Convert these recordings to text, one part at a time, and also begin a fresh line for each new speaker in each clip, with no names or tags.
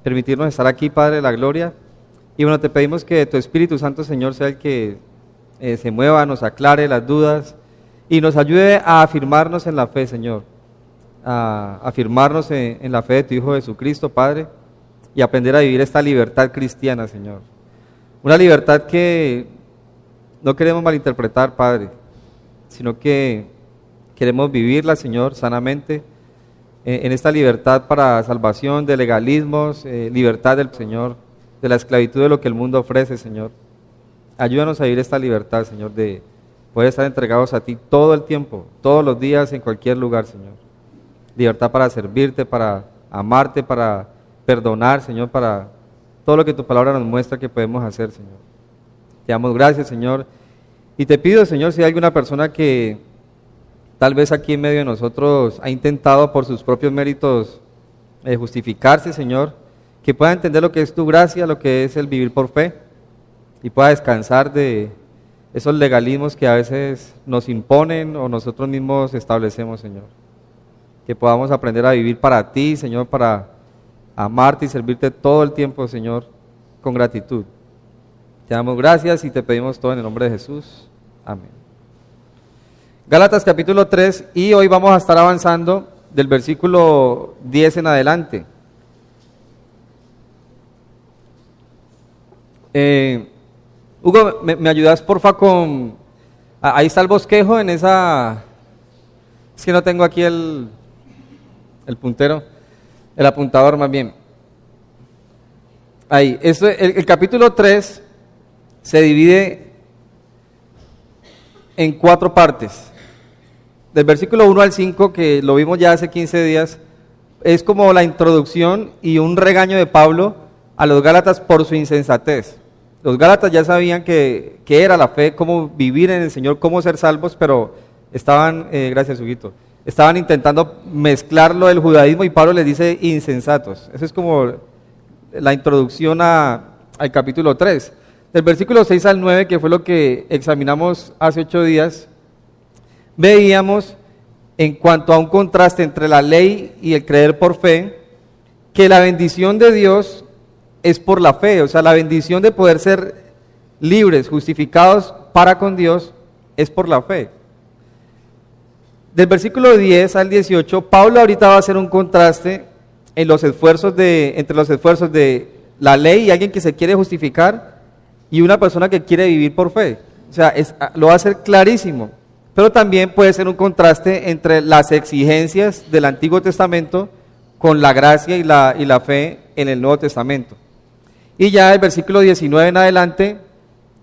permitirnos estar aquí, Padre de la Gloria. Y bueno, te pedimos que tu Espíritu Santo, Señor, sea el que se mueva, nos aclare las dudas y nos ayude a afirmarnos en la fe, Señor, a afirmarnos en la fe de tu Hijo Jesucristo, Padre, y aprender a vivir esta libertad cristiana, Señor. Una libertad que no queremos malinterpretar, Padre, sino que queremos vivirla, Señor, sanamente, en esta libertad para salvación de legalismos, libertad del Señor, de la esclavitud de lo que el mundo ofrece, Señor. Ayúdanos a vivir esta libertad, Señor, de poder estar entregados a ti todo el tiempo, todos los días, en cualquier lugar, Señor. Libertad para servirte, para amarte, para perdonar, Señor, para todo lo que tu palabra nos muestra que podemos hacer, Señor. Te damos gracias, Señor, y te pido, Señor, si hay alguna persona que tal vez aquí en medio de nosotros ha intentado por sus propios méritos justificarse, Señor, que pueda entender lo que es tu gracia, lo que es el vivir por fe, y pueda descansar de esos legalismos que a veces nos imponen o nosotros mismos establecemos, Señor. Que podamos aprender a vivir para ti, Señor, para amarte y servirte todo el tiempo, Señor, con gratitud. Te damos gracias y te pedimos todo en el nombre de Jesús. Amén. Gálatas capítulo 3, y hoy vamos a estar avanzando del versículo 10 en adelante. Hugo, ¿me ayudas porfa con... ahí está el bosquejo en esa... Es que no tengo aquí el puntero, el apuntador más bien. Ahí, el capítulo 3 se divide en 4 partes. Del versículo 1 al 5, que lo vimos ya hace 15 días, es como la introducción y un regaño de Pablo a los Gálatas por su insensatez. Los Gálatas ya sabían qué era la fe, cómo vivir en el Señor, cómo ser salvos, pero estaban, gracias Huguito, estaban intentando mezclarlo del judaísmo y Pablo les dice insensatos. Eso es como la introducción al capítulo 3. Del versículo 6 al 9, que fue lo que examinamos hace 8 días, veíamos en cuanto a un contraste entre la ley y el creer por fe, que la bendición de Dios es por la fe, o sea, la bendición de poder ser libres, justificados para con Dios, es por la fe. Del versículo 10 al 18, Pablo ahorita va a hacer un contraste en los esfuerzos entre los esfuerzos de la ley y alguien que se quiere justificar y una persona que quiere vivir por fe. O sea, lo va a hacer clarísimo. Pero también puede ser un contraste entre las exigencias del Antiguo Testamento con la gracia y la fe en el Nuevo Testamento. Y ya el versículo 19 en adelante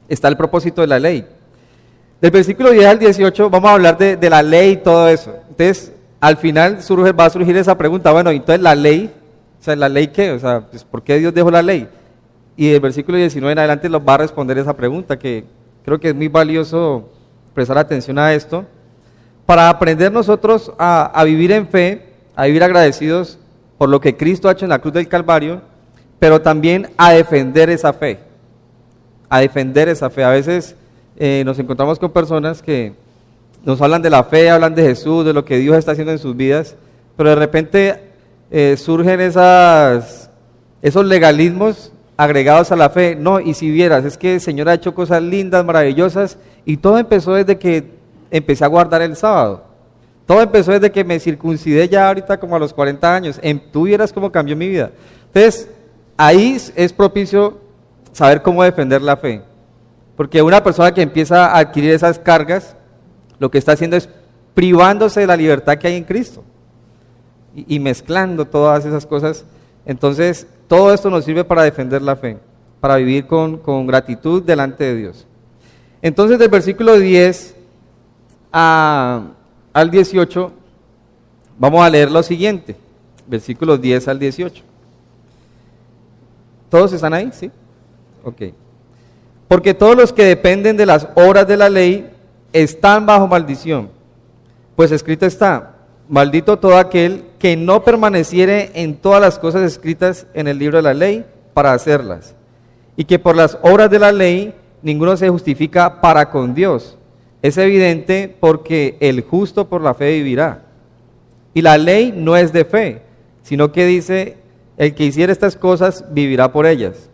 está el propósito de la ley. Del versículo 10 al 18 vamos a hablar de la ley y todo eso. Entonces, al final va a surgir esa pregunta, bueno, entonces la ley, o sea, ¿la ley qué? O sea, pues, ¿por qué Dios dejó la ley? Y del versículo 19 en adelante nos va a responder esa pregunta, que creo que es muy valioso prestar atención a esto, para aprender nosotros a vivir en fe, a vivir agradecidos por lo que Cristo ha hecho en la cruz del Calvario, pero también a defender esa fe, a defender esa fe. A veces nos encontramos con personas que nos hablan de la fe, hablan de Jesús, de lo que Dios está haciendo en sus vidas, pero de repente surgen esos legalismos agregados a la fe. No, y si vieras, es que el Señor ha hecho cosas lindas, maravillosas, y todo empezó desde que empecé a guardar el sábado. Todo empezó desde que me circuncidé ya ahorita como a los 40 años. Tú vieras cómo cambió mi vida. Entonces, ahí es propicio saber cómo defender la fe. Porque una persona que empieza a adquirir esas cargas, lo que está haciendo es privándose de la libertad que hay en Cristo. Y mezclando todas esas cosas. Entonces, todo esto nos sirve para defender la fe, para vivir con gratitud delante de Dios. Entonces, del versículo 10 al 18, vamos a leer lo siguiente, versículos 10 al 18. ¿Todos están ahí? ¿Sí? Ok. Porque todos los que dependen de las obras de la ley están bajo maldición, pues escrito está: maldito todo aquel que no permaneciere en todas las cosas escritas en el libro de la ley para hacerlas, y que por las obras de la ley ninguno se justifica para con Dios. Es evidente, porque el justo por la fe vivirá. Y la ley no es de fe, sino que dice El que hiciera estas cosas vivirá por ellas.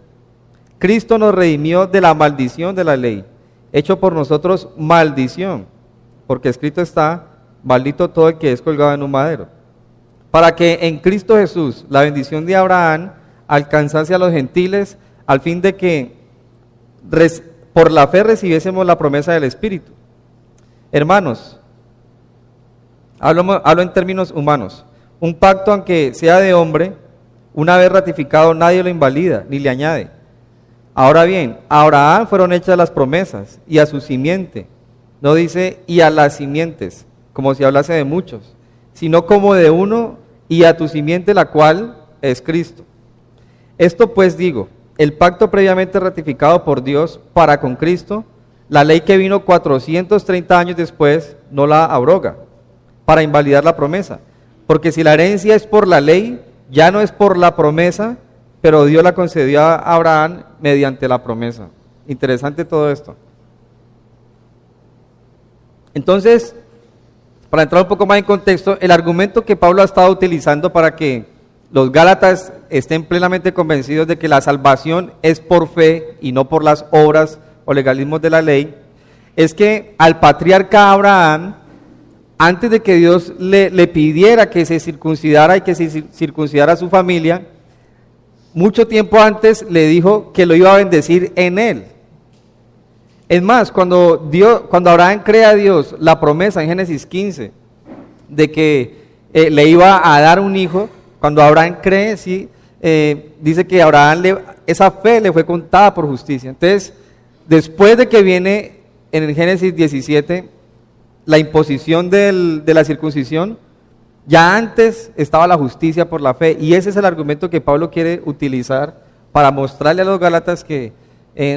Cristo nos redimió de la maldición de la ley, hecho por nosotros maldición, porque escrito está, maldito todo el que es colgado en un madero, para que en Cristo Jesús la bendición de Abraham alcanzase a los gentiles, al fin de que por la fe recibiésemos la promesa del Espíritu. Hermanos, hablo en términos humanos. Un pacto, aunque sea de hombre, una vez ratificado, nadie lo invalida ni le añade. Ahora bien, a Abraham fueron hechas las promesas y a su simiente. No dice y a las simientes, como si hablase de muchos, sino como de uno, y a tu simiente, la cual es Cristo. Esto pues digo, el pacto previamente ratificado por Dios para con Cristo, la ley que vino 430 años después, no la abroga, para invalidar la promesa. Porque si la herencia es por la ley, ya no es por la promesa, pero Dios la concedió a Abraham mediante la promesa. Interesante todo esto. Entonces, para entrar un poco más en contexto, el argumento que Pablo ha estado utilizando para que los gálatas estén plenamente convencidos de que la salvación es por fe y no por las obras o legalismos de la ley, es que al patriarca Abraham, antes de que Dios le pidiera que se circuncidara y que se circuncidara a su familia, mucho tiempo antes le dijo que lo iba a bendecir en él. Es más, cuando Abraham cree a Dios la promesa en Génesis 15 de que le iba a dar un hijo, cuando Abraham cree, sí, dice que esa fe le fue contada por justicia. Entonces, después de que viene en el Génesis 17 la imposición de la circuncisión, ya antes estaba la justicia por la fe, y ese es el argumento que Pablo quiere utilizar para mostrarle a los gálatas que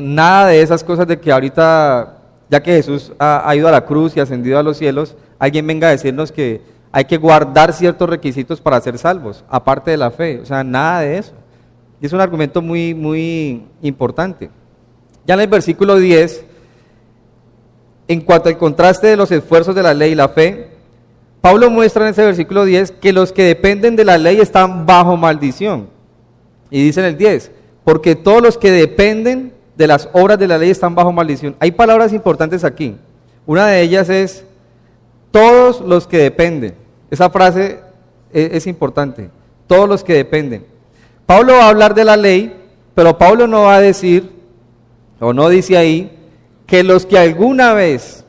nada de esas cosas de que ahorita, ya que Jesús ha ido a la cruz y ascendido a los cielos, alguien venga a decirnos que hay que guardar ciertos requisitos para ser salvos, aparte de la fe. O sea, nada de eso. Y es un argumento muy, muy importante. Ya en el versículo 10, en cuanto al contraste de los esfuerzos de la ley y la fe, Pablo muestra en ese versículo 10 que los que dependen de la ley están bajo maldición. Y dice en el 10, porque todos los que dependen de las obras de la ley están bajo maldición. Hay palabras importantes aquí. Una de ellas es todos los que dependen. Esa frase es importante. Todos los que dependen. Pablo va a hablar de la ley, pero Pablo no va a decir, o no dice ahí, que los que alguna vez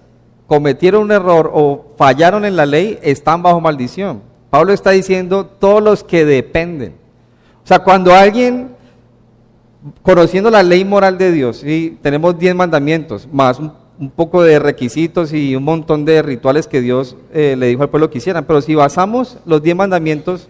cometieron un error o fallaron en la ley están bajo maldición. Pablo está diciendo todos los que dependen. O sea, cuando alguien, conociendo la ley moral de Dios, ¿sí? Tenemos 10 mandamientos, más un poco de requisitos y un montón de rituales que Dios le dijo al pueblo que hicieran, pero si basamos los 10 mandamientos,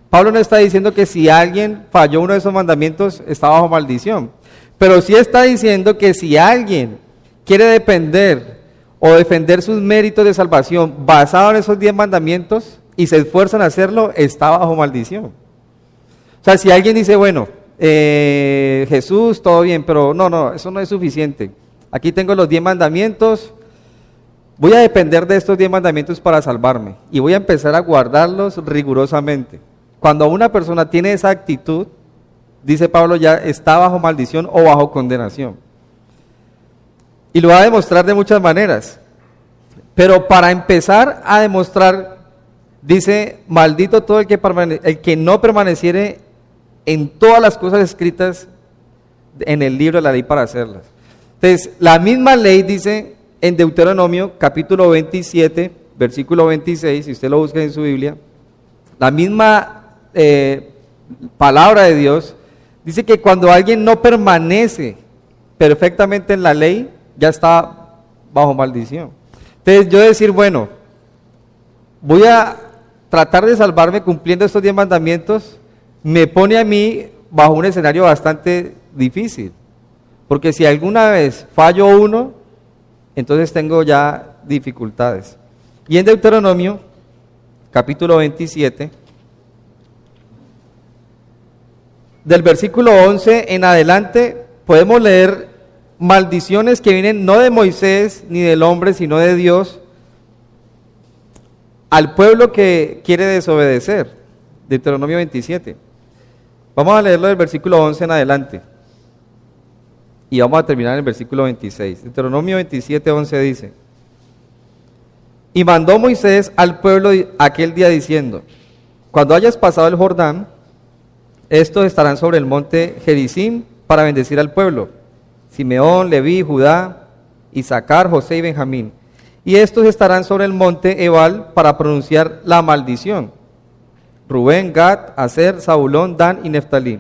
Pablo no está diciendo que si alguien falló uno de esos mandamientos está bajo maldición, pero sí está diciendo que si alguien quiere depender o defender sus méritos de salvación basado en esos 10 mandamientos y se esfuerzan a hacerlo, está bajo maldición. O sea, si alguien dice, bueno, Jesús, todo bien, pero no, eso no es suficiente. Aquí tengo los 10 mandamientos, voy a depender de estos 10 mandamientos para salvarme y voy a empezar a guardarlos rigurosamente. Cuando una persona tiene esa actitud, dice Pablo, ya está bajo maldición o bajo condenación. Y lo va a demostrar de muchas maneras. Pero para empezar a demostrar, dice, maldito todo el que no permaneciere en todas las cosas escritas en el libro de la ley para hacerlas. Entonces, la misma ley dice en Deuteronomio, capítulo 27, versículo 26, si usted lo busca en su Biblia, la misma palabra de Dios dice que cuando alguien no permanece perfectamente en la ley, ya está bajo maldición. Entonces yo decir, bueno, voy a tratar de salvarme cumpliendo estos 10 mandamientos, me pone a mí bajo un escenario bastante difícil, porque si alguna vez fallo uno, entonces tengo ya dificultades. Y en Deuteronomio, capítulo 27, del versículo 11 en adelante, podemos leer maldiciones que vienen no de Moisés ni del hombre, sino de Dios, al pueblo que quiere desobedecer. Deuteronomio 27. Vamos a leerlo del versículo 11 en adelante. Y vamos a terminar en el versículo 26. Deuteronomio 27, 11 dice: Y mandó Moisés al pueblo aquel día diciendo: Cuando hayas pasado el Jordán, estos estarán sobre el monte Gerizim para bendecir al pueblo: Simeón, Leví, Judá, Isaacar, José y Benjamín. Y estos estarán sobre el monte Ebal para pronunciar la maldición: Rubén, Gad, Aser, Zabulón, Dan y Neftalí.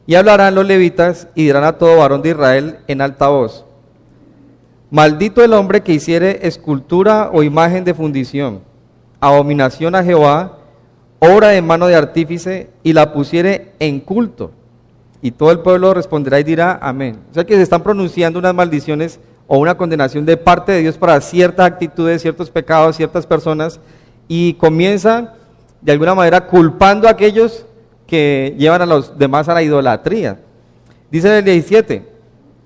Y hablarán los levitas y dirán a todo varón de Israel en alta voz: Maldito el hombre que hiciere escultura o imagen de fundición, abominación a Jehová, obra de mano de artífice, y la pusiere en culto. Y todo el pueblo responderá y dirá amén. O sea que se están pronunciando unas maldiciones o una condenación de parte de Dios para ciertas actitudes, ciertos pecados, ciertas personas, y comienzan de alguna manera culpando a aquellos que llevan a los demás a la idolatría. Dice en el 17: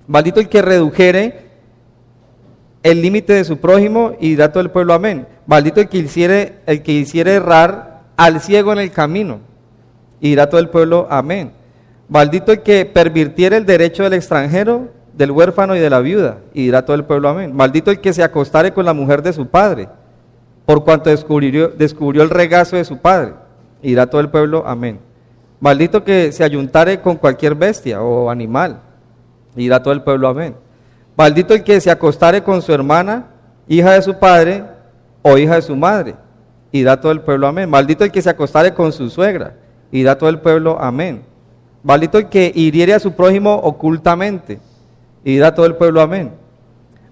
Maldito el que redujere el límite de su prójimo, y dirá todo el pueblo amén. Maldito el que hiciere errar al ciego en el camino, y dirá todo el pueblo amén. Maldito el que pervirtiere el derecho del extranjero, del huérfano y de la viuda, y dirá todo el pueblo amén. Maldito el que se acostare con la mujer de su padre, por cuanto descubrió el regazo de su padre, y dirá todo el pueblo amén. Maldito que se ayuntare con cualquier bestia o animal, y dirá todo el pueblo amén. Maldito el que se acostare con su hermana, hija de su padre o hija de su madre, y dirá todo el pueblo amén. Maldito el que se acostare con su suegra, y dirá todo el pueblo amén. Maldito el que hiriere a su prójimo ocultamente, y dirá todo el pueblo amén.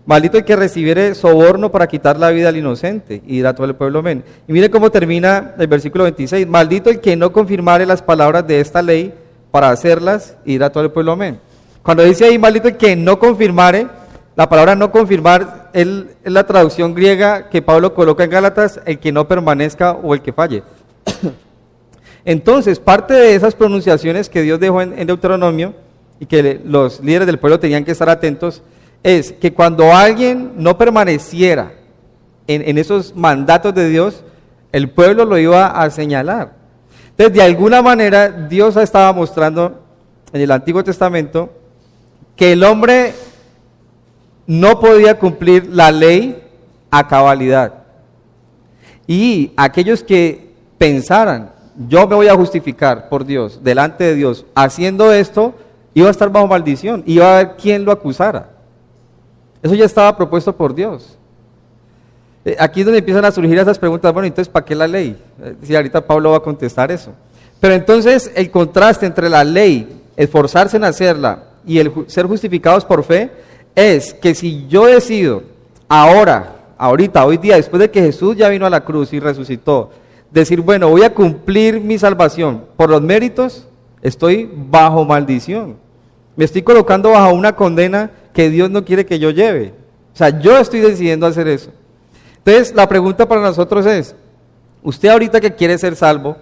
Maldito el que recibiere soborno para quitar la vida al inocente, y dirá todo el pueblo amén. Y mire cómo termina el versículo 26. Maldito el que no confirmare las palabras de esta ley para hacerlas, y dirá todo el pueblo amén. Cuando dice ahí maldito el que no confirmare, la palabra no confirmar es la traducción griega que Pablo coloca en Gálatas: el que no permanezca o el que falle. Entonces, parte de esas pronunciaciones que Dios dejó en Deuteronomio y que los líderes del pueblo tenían que estar atentos, es que cuando alguien no permaneciera en esos mandatos de Dios, el pueblo lo iba a señalar. Entonces, de alguna manera, Dios estaba mostrando en el Antiguo Testamento que el hombre no podía cumplir la ley a cabalidad. Y aquellos que pensaran: yo me voy a justificar por Dios, delante de Dios, haciendo esto, iba a estar bajo maldición, iba a haber quien lo acusara. Eso ya estaba propuesto por Dios. Aquí es donde empiezan a surgir esas preguntas: bueno, entonces, ¿para qué la ley? Si ahorita Pablo va a contestar eso. Pero entonces, el contraste entre la ley, esforzarse en hacerla, y el ser justificados por fe, es que si yo decido ahorita, hoy día, después de que Jesús ya vino a la cruz y resucitó, decir, bueno, voy a cumplir mi salvación por los méritos, estoy bajo maldición. Me estoy colocando bajo una condena que Dios no quiere que yo lleve. O sea, yo estoy decidiendo hacer eso. Entonces, la pregunta para nosotros es: usted ahorita que quiere ser salvo,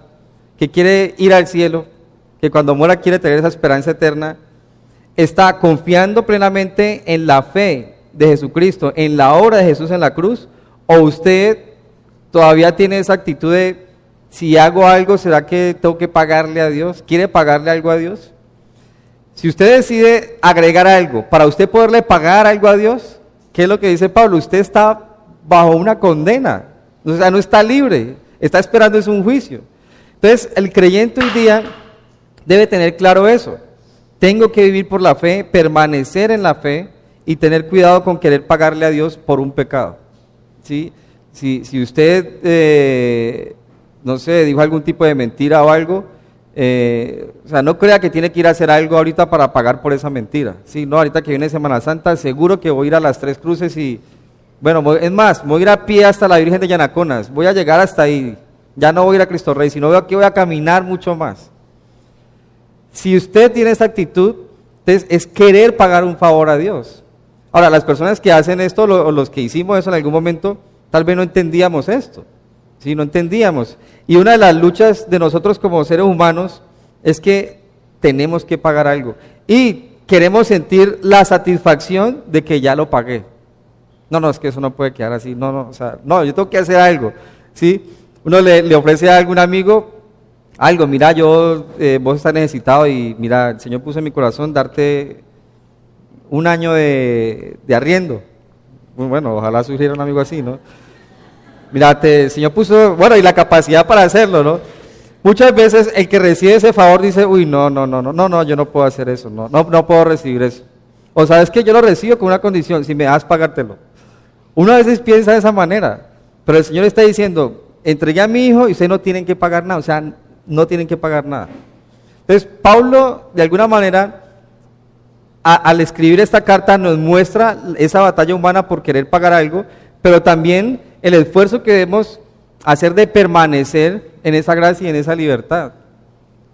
que quiere ir al cielo, que cuando muera quiere tener esa esperanza eterna, ¿está confiando plenamente en la fe de Jesucristo, en la obra de Jesús en la cruz? ¿O usted todavía tiene esa actitud de: si hago algo, ¿será que tengo que pagarle a Dios? ¿Quiere pagarle algo a Dios? Si usted decide agregar algo para usted poderle pagar algo a Dios, ¿qué es lo que dice Pablo? Usted está bajo una condena, o sea, no está libre, está esperando es un juicio. Entonces, el creyente hoy día debe tener claro eso: tengo que vivir por la fe, permanecer en la fe y tener cuidado con querer pagarle a Dios por un pecado. ¿Sí? Si usted, no sé, dijo algún tipo de mentira o algo, o sea, no crea que tiene que ir a hacer algo ahorita para pagar por esa mentira. Sí, no, ahorita que viene Semana Santa, seguro que voy a ir a las Tres Cruces y, bueno, es más, voy a ir a pie hasta la Virgen de Yanaconas, voy a llegar hasta ahí, ya no voy a ir a Cristo Rey, sino que voy a caminar mucho más. Si usted tiene esa actitud, entonces es querer pagar un favor a Dios. Ahora, las personas que hacen esto, o los que hicimos eso en algún momento, tal vez no entendíamos esto. Sí, no entendíamos. Y una de las luchas de nosotros como seres humanos es que tenemos que pagar algo. Y queremos sentir la satisfacción de que ya lo pagué. No, es que eso no puede quedar así. No, o sea, no, yo tengo que hacer algo. ¿Sí? Uno le ofrece a algún amigo algo, mira, vos estás necesitado y mira, el Señor puso en mi corazón darte un año de arriendo. Bueno, ojalá surgiera un amigo así, ¿no? Mira, el Señor puso, bueno, y la capacidad para hacerlo, ¿no? Muchas veces el que recibe ese favor dice, uy, no, yo no puedo hacer eso, no puedo recibir eso. O sabes que yo lo recibo con una condición, si me das pagártelo. Uno a veces piensa de esa manera, pero el Señor está diciendo, entregué a mi hijo y ustedes no tienen que pagar nada, o sea, no tienen que pagar nada. Entonces, Pablo, de alguna manera, al escribir esta carta nos muestra esa batalla humana por querer pagar algo, pero también el esfuerzo que debemos hacer de permanecer en esa gracia y en esa libertad.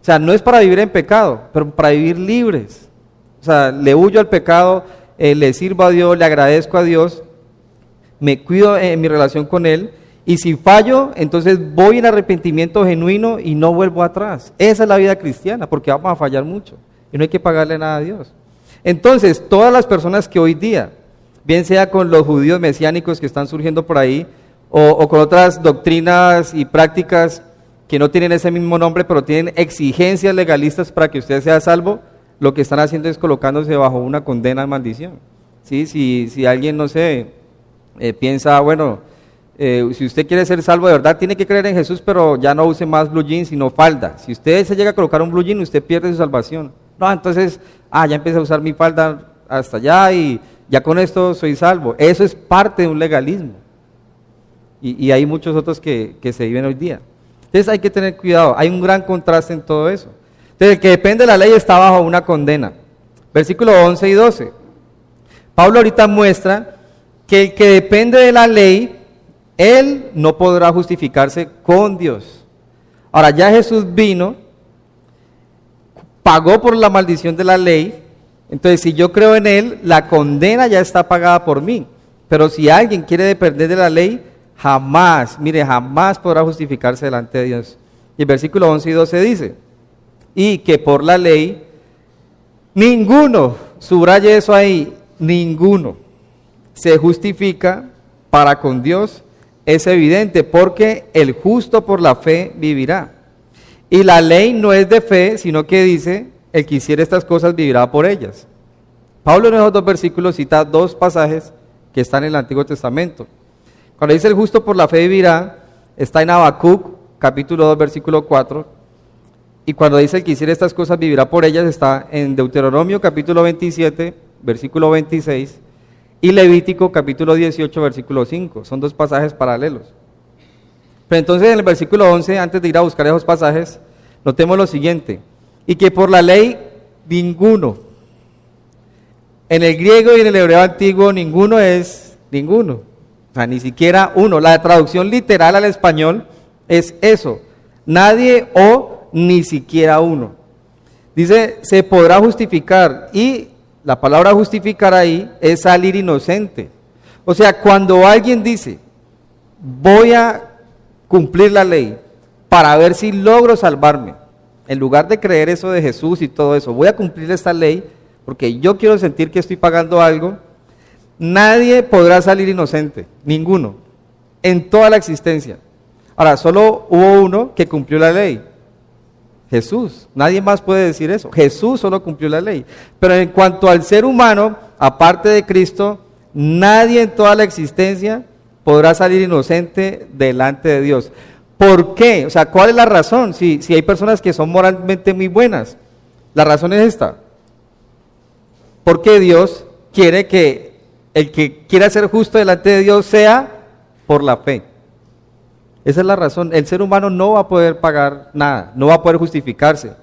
O sea, no es para vivir en pecado, pero para vivir libres. O sea, le huyo al pecado, le sirvo a Dios, le agradezco a Dios, me cuido en mi relación con Él, y si fallo, entonces voy en arrepentimiento genuino y no vuelvo atrás. Esa es la vida cristiana, porque vamos a fallar mucho y no hay que pagarle nada a Dios. Entonces, todas las personas que hoy día, bien sea con los judíos mesiánicos que están surgiendo por ahí, o con otras doctrinas y prácticas que no tienen ese mismo nombre, pero tienen exigencias legalistas para que usted sea salvo, lo que están haciendo es colocándose bajo una condena de maldición. ¿Sí? Si alguien, no sé, piensa, bueno, si usted quiere ser salvo de verdad, tiene que creer en Jesús, pero ya no use más blue jeans, sino falda. Si usted se llega a colocar un blue jean, usted pierde su salvación. No, entonces, ya empecé a usar mi falda hasta allá y ya con esto soy salvo. Eso es parte de un legalismo. Y hay muchos otros que se viven hoy día. Entonces hay que tener cuidado, hay un gran contraste en todo eso. Entonces el que depende de la ley está bajo una condena. Versículos 11 y 12. Pablo ahorita muestra que el que depende de la ley, él no podrá justificarse con Dios. Ahora ya Jesús vino, pagó por la maldición de la ley, entonces si yo creo en Él, la condena ya está pagada por mí. Pero si alguien quiere depender de la ley, jamás podrá justificarse delante de Dios. Y el versículo 11 y 12 dice, y que por la ley, ninguno, subraye eso ahí, ninguno se justifica para con Dios, es evidente, porque el justo por la fe vivirá. Y la ley no es de fe, sino que dice, el que hiciera estas cosas vivirá por ellas. Pablo en esos dos versículos cita dos pasajes que están en el Antiguo Testamento. Cuando dice el justo por la fe vivirá, está en Habacuc, capítulo 2, versículo 4. Y cuando dice el que hiciera estas cosas vivirá por ellas, está en Deuteronomio, capítulo 27, versículo 26. Y Levítico, capítulo 18, versículo 5. Son dos pasajes paralelos. Pero entonces en el versículo 11, antes de ir a buscar esos pasajes, notemos lo siguiente. Y que por la ley, ninguno. En el griego y en el hebreo antiguo, ninguno es ninguno. O sea, ni siquiera uno. La traducción literal al español es eso. Nadie o ni siquiera uno. Dice, se podrá justificar. Y la palabra justificar ahí es salir inocente. O sea, cuando alguien dice, voy a cumplir la ley para ver si logro salvarme, en lugar de creer eso de Jesús y todo eso, voy a cumplir esta ley porque yo quiero sentir que estoy pagando algo, nadie podrá salir inocente, ninguno, en toda la existencia. Ahora, solo hubo uno que cumplió la ley, Jesús. Nadie más puede decir eso. Jesús solo cumplió la ley. Pero en cuanto al ser humano, aparte de Cristo, nadie en toda la existencia podrá salir inocente delante de Dios. ¿Por qué? O sea, ¿cuál es la razón? Si hay personas que son moralmente muy buenas, la razón es esta. Porque Dios quiere que el que quiera ser justo delante de Dios sea por la fe. Esa es la razón. El ser humano no va a poder pagar nada, no va a poder justificarse,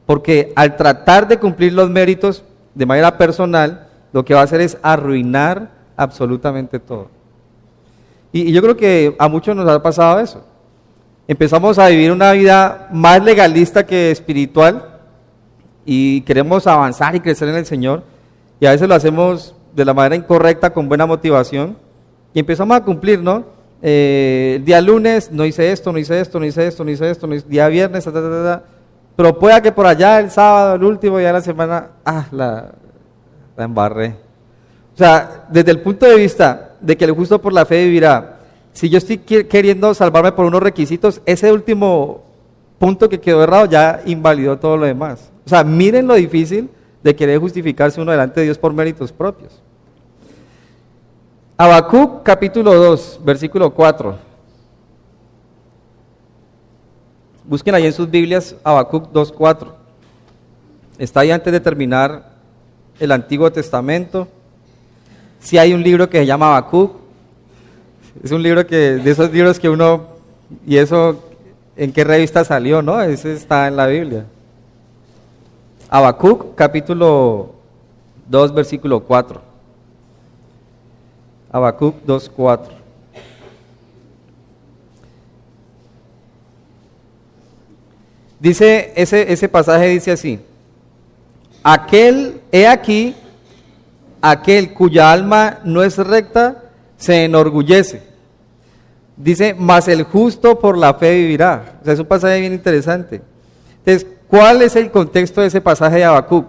porque al tratar de cumplir los méritos de manera personal, lo que va a hacer es arruinar absolutamente todo. Y yo creo que a muchos nos ha pasado eso. Empezamos a vivir una vida más legalista que espiritual y queremos avanzar y crecer en el Señor, y a veces lo hacemos de la manera incorrecta, con buena motivación, y empezamos a cumplir, ¿no? Día lunes no hice esto, no hice esto, no hice esto, no hice esto, día viernes, pero pueda que por allá el sábado, el último día de la semana, la embarré. O sea, desde el punto de vista de que el justo por la fe vivirá, si yo estoy queriendo salvarme por unos requisitos, ese último punto que quedó errado ya invalidó todo lo demás. O sea, miren lo difícil de querer justificarse uno delante de Dios por méritos propios. Habacuc capítulo 2, versículo 4. Busquen ahí en sus Biblias Habacuc 2:4. Está ahí antes de terminar el Antiguo Testamento. Sí hay un libro que se llama Habacuc. Es un libro de esos libros que uno, y eso, ¿en qué revista salió, no? Ese está en la Biblia. Habacuc capítulo 2, versículo 4. Habacuc 2:4. Dice, ese pasaje dice así: he aquí, aquel cuya alma no es recta, se enorgullece. Dice, mas el justo por la fe vivirá. O sea, es un pasaje bien interesante. Entonces, ¿cuál es el contexto de ese pasaje de Habacuc?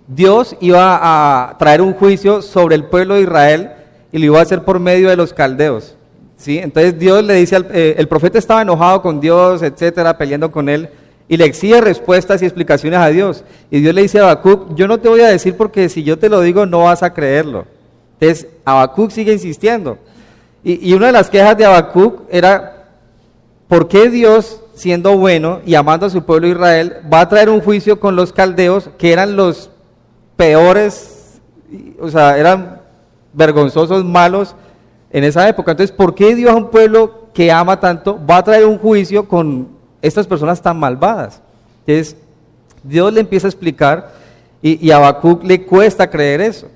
Dios iba a traer un juicio sobre el pueblo de Israel y lo iba a hacer por medio de los caldeos, ¿sí? Entonces Dios le dice, el profeta estaba enojado con Dios, etcétera, peleando con él, y le exige respuestas y explicaciones a Dios. Y Dios le dice a Habacuc, yo no te voy a decir porque si yo te lo digo no vas a creerlo. Entonces Habacuc sigue insistiendo. Y una de las quejas de Habacuc era, ¿por qué Dios, siendo bueno y amando a su pueblo Israel, va a traer un juicio con los caldeos, que eran los peores, o sea, eran vergonzosos, malos en esa época? Entonces, ¿por qué Dios a un pueblo que ama tanto va a traer un juicio con estas personas tan malvadas? Entonces, Dios le empieza a explicar y a Habacuc le cuesta creer eso.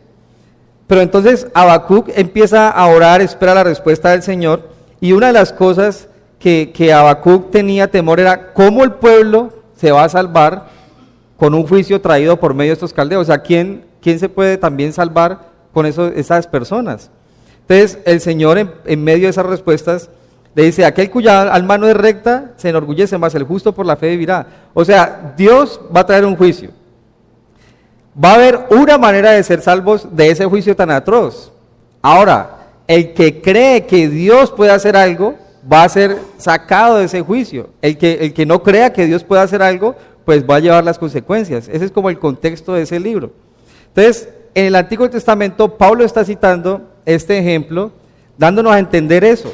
Pero entonces Habacuc empieza a orar, espera la respuesta del Señor, y una de las cosas que Habacuc tenía temor era cómo el pueblo se va a salvar con un juicio traído por medio de estos caldeos. O sea, ¿quién se puede también salvar con esas personas? Entonces el Señor en medio de esas respuestas le dice, aquel cuya alma no es recta se enorgullece, mas el justo por la fe vivirá. O sea, Dios va a traer un juicio. Va a haber una manera de ser salvos de ese juicio tan atroz. Ahora, el que cree que Dios puede hacer algo, va a ser sacado de ese juicio. El que no crea que Dios puede hacer algo, pues va a llevar las consecuencias. Ese es como el contexto de ese libro. Entonces, en el Antiguo Testamento, Pablo está citando este ejemplo, dándonos a entender eso.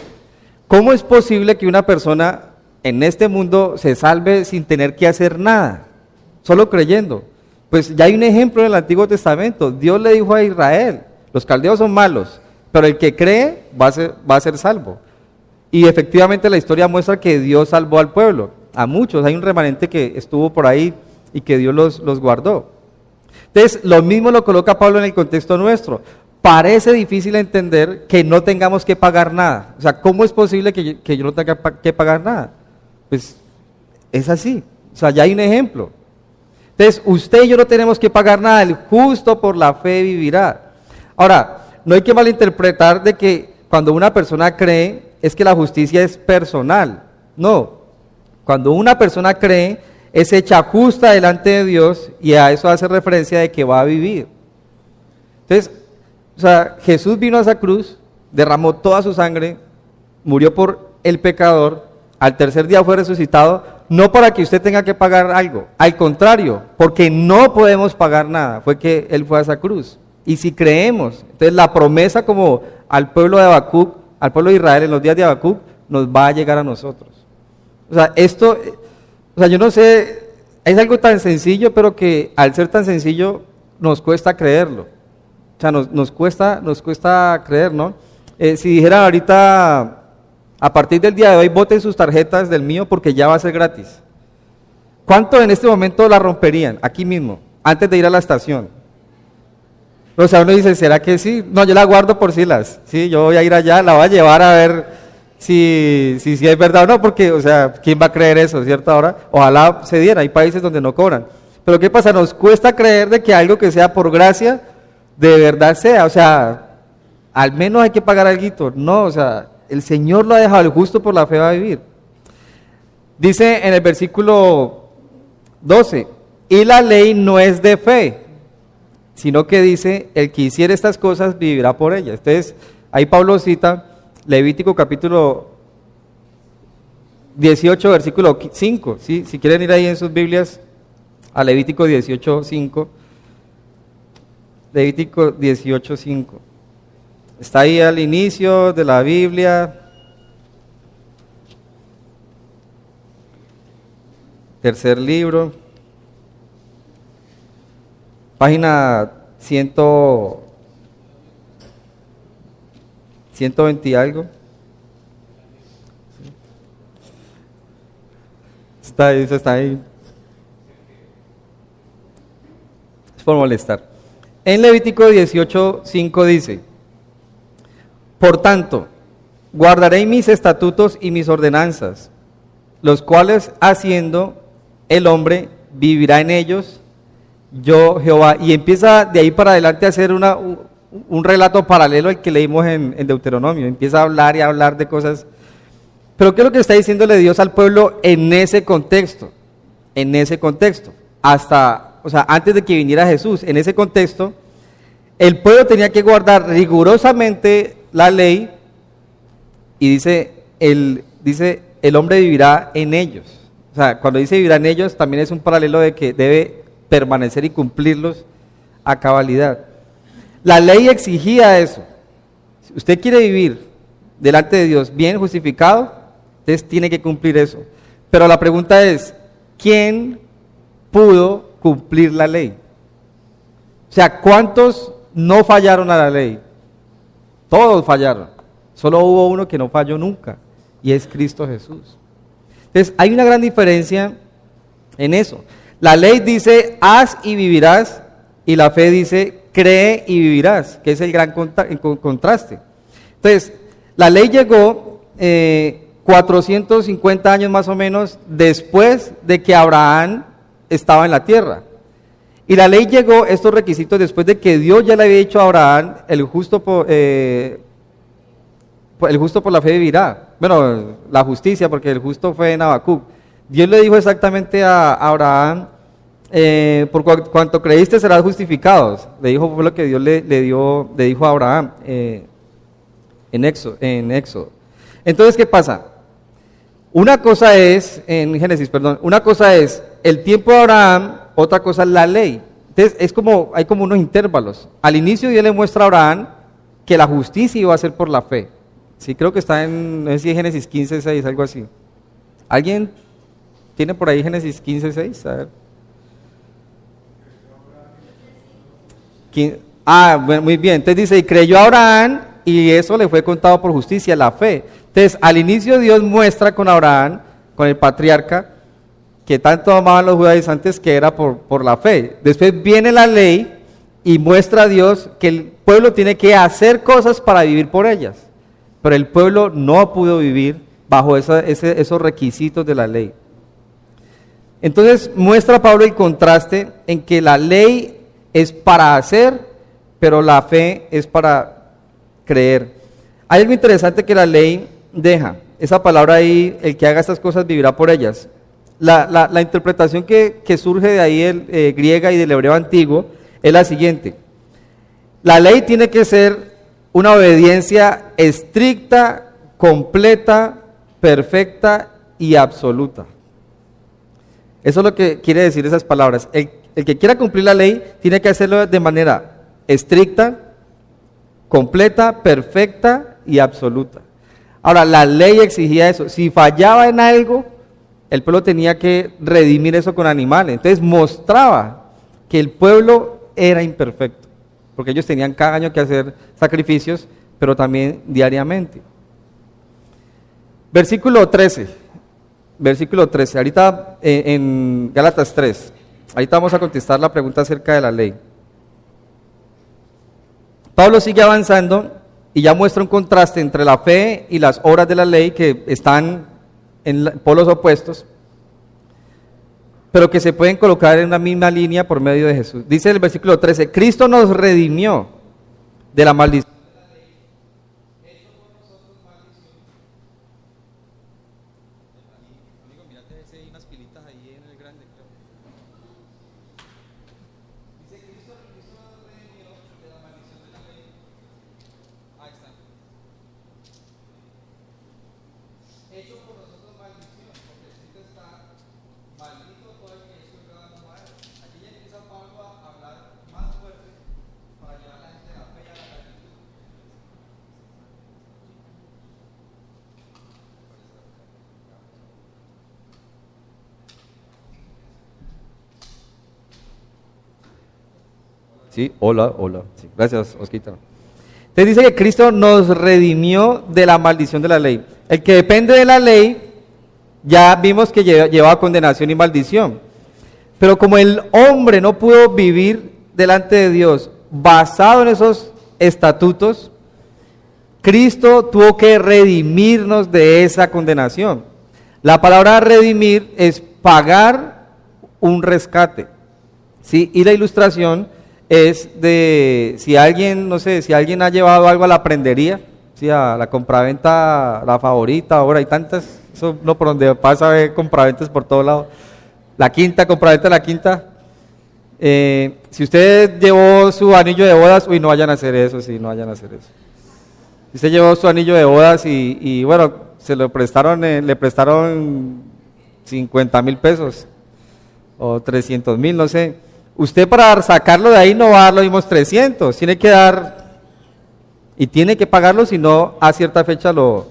¿Cómo es posible que una persona en este mundo se salve sin tener que hacer nada? Solo creyendo. Pues ya hay un ejemplo en el Antiguo Testamento. Dios le dijo a Israel, los caldeos son malos, pero el que cree va a ser salvo. Y efectivamente la historia muestra que Dios salvó al pueblo, a muchos. Hay un remanente que estuvo por ahí y que Dios los guardó. Entonces, lo mismo lo coloca Pablo en el contexto nuestro. Parece difícil entender que no tengamos que pagar nada. O sea, ¿cómo es posible que yo no tenga que pagar nada? Pues es así. O sea, ya hay un ejemplo. Entonces, usted y yo no tenemos que pagar nada, el justo por la fe vivirá. Ahora, no hay que malinterpretar de que cuando una persona cree, es que la justicia es personal. No, cuando una persona cree, es hecha justa delante de Dios, y a eso hace referencia de que va a vivir. Entonces, o sea, Jesús vino a esa cruz, derramó toda su sangre, murió por el pecador, al tercer día fue resucitado, no para que usted tenga que pagar algo, al contrario, porque no podemos pagar nada, fue que Él fue a esa cruz. Y si creemos, entonces la promesa como al pueblo de Habacuc, al pueblo de Israel en los días de Habacuc, nos va a llegar a nosotros. O sea, yo no sé, es algo tan sencillo, pero que al ser tan sencillo nos cuesta creerlo. O sea, nos cuesta creer, ¿no? Si dijera ahorita, a partir del día de hoy, boten sus tarjetas del mío porque ya va a ser gratis. ¿Cuánto en este momento la romperían? Aquí mismo, antes de ir a la estación. O sea, uno dice, ¿será que sí? No, yo la guardo por Silas. Sí, yo voy a ir allá, la voy a llevar a ver si es verdad o no, porque, o sea, ¿quién va a creer eso, cierto? Ahora, ojalá se diera, hay países donde no cobran. Pero ¿qué pasa? Nos cuesta creer de que algo que sea por gracia, de verdad sea, o sea, al menos hay que pagar algo. No, o sea, el Señor lo ha dejado, el justo por la fe va a vivir. Dice en el versículo 12, y la ley no es de fe, sino que dice, el que hiciere estas cosas vivirá por ellas. Entonces, ahí Pablo cita Levítico capítulo 18, versículo 5, ¿sí? Si quieren ir ahí en sus Biblias a Levítico 18, 5. Levítico 18, 5. Está ahí al inicio de la Biblia. Tercer libro. Página 120 y algo. Está ahí. Es por molestar. En Levítico 18, 5 dice: por tanto, guardaré mis estatutos y mis ordenanzas, los cuales haciendo el hombre vivirá en ellos, yo Jehová. Y empieza de ahí para adelante a hacer un relato paralelo al que leímos en Deuteronomio. Empieza a hablar y a hablar de cosas. Pero ¿qué es lo que está diciéndole Dios al pueblo en ese contexto? En ese contexto. Antes de que viniera Jesús, en ese contexto, el pueblo tenía que guardar rigurosamente la ley y dice, el hombre vivirá en ellos. O sea, cuando dice vivirá en ellos, también es un paralelo de que debe permanecer y cumplirlos a cabalidad. La ley exigía eso. Si usted quiere vivir delante de Dios bien justificado, entonces tiene que cumplir eso. Pero la pregunta es, ¿quién pudo cumplir la ley? O sea, ¿cuántos no fallaron a la ley? Todos fallaron. Solo hubo uno que no falló nunca, y es Cristo Jesús. Entonces, hay una gran diferencia en eso. La ley dice, haz y vivirás, y la fe dice, cree y vivirás, que es el gran contraste. Entonces, la ley llegó 450 años más o menos después de que Abraham estaba en la tierra. Y la ley llegó, estos requisitos, después de que Dios ya le había dicho a Abraham, el justo por la fe vivirá. Bueno, la justicia, porque el justo fue en Habacuc. Dios le dijo exactamente a Abraham, por cuanto creíste serás justificados. Le dijo, fue lo que Dios le dijo a Abraham en Éxodo. Entonces, ¿qué pasa? Una cosa es el tiempo de Abraham, otra cosa es la ley. Entonces, hay como unos intervalos. Al inicio Dios le muestra a Abraham que la justicia iba a ser por la fe. Sí, creo que está no sé si es Génesis 15, 6, algo así. ¿Alguien tiene por ahí Génesis 15, 6? A ver. Bueno, muy bien. Entonces dice, y creyó Abraham y eso le fue contado por justicia, la fe. Entonces, al inicio Dios muestra con Abraham, con el patriarca, que tanto amaban los judaizantes que era por la fe. Después viene la ley y muestra a Dios que el pueblo tiene que hacer cosas para vivir por ellas. Pero el pueblo no pudo vivir bajo esos requisitos de la ley. Entonces muestra Pablo el contraste en que la ley es para hacer, pero la fe es para creer. Hay algo interesante que la ley deja. Esa palabra ahí, el que haga estas cosas vivirá por ellas. La interpretación que surge de ahí, griega y del hebreo antiguo, es la siguiente. La ley tiene que ser una obediencia estricta, completa, perfecta y absoluta. Eso es lo que quiere decir esas palabras. El que quiera cumplir la ley tiene que hacerlo de manera estricta, completa, perfecta y absoluta. Ahora, la ley exigía eso. Si fallaba en algo, el pueblo tenía que redimir eso con animales. Entonces mostraba que el pueblo era imperfecto, porque ellos tenían cada año que hacer sacrificios, pero también diariamente. Versículo 13, ahorita en Gálatas 3, ahorita vamos a contestar la pregunta acerca de la ley. Pablo sigue avanzando y ya muestra un contraste entre la fe y las obras de la ley que están en polos opuestos, pero que se pueden colocar en una misma línea por medio de Jesús. Dice el versículo 13, Cristo nos redimió de la maldición de la ley, hecho por nosotros maldición. Amigo, mírate si hay unas pilitas ahí en el grande. Dice Cristo nos redimió de la maldición de la ley. Ahí está. Hecho por nosotros maldición, Sí, hola. Sí, gracias, Osquita. Entonces dice que Cristo nos redimió de la maldición de la ley. El que depende de la ley, ya vimos que llevaba condenación y maldición. Pero como el hombre no pudo vivir delante de Dios basado en esos estatutos, Cristo tuvo que redimirnos de esa condenación. La palabra redimir es pagar un rescate, ¿sí? Y la ilustración es de, si alguien, no sé, si alguien ha llevado algo a la prendería, ¿sí? A la compraventa, la favorita, ahora hay tantas, eso no por donde pasa ve compraventas por todos lados. La quinta, compraventa la quinta. Si usted llevó su anillo de bodas, uy, no vayan a hacer eso, sí, no vayan a hacer eso. Si usted llevó su anillo de bodas y bueno, se lo prestaron, le prestaron 50,000 pesos o 300,000, no sé. Usted para sacarlo de ahí no va a dar los mismos 300, tiene que dar y tiene que pagarlo, si no a cierta fecha lo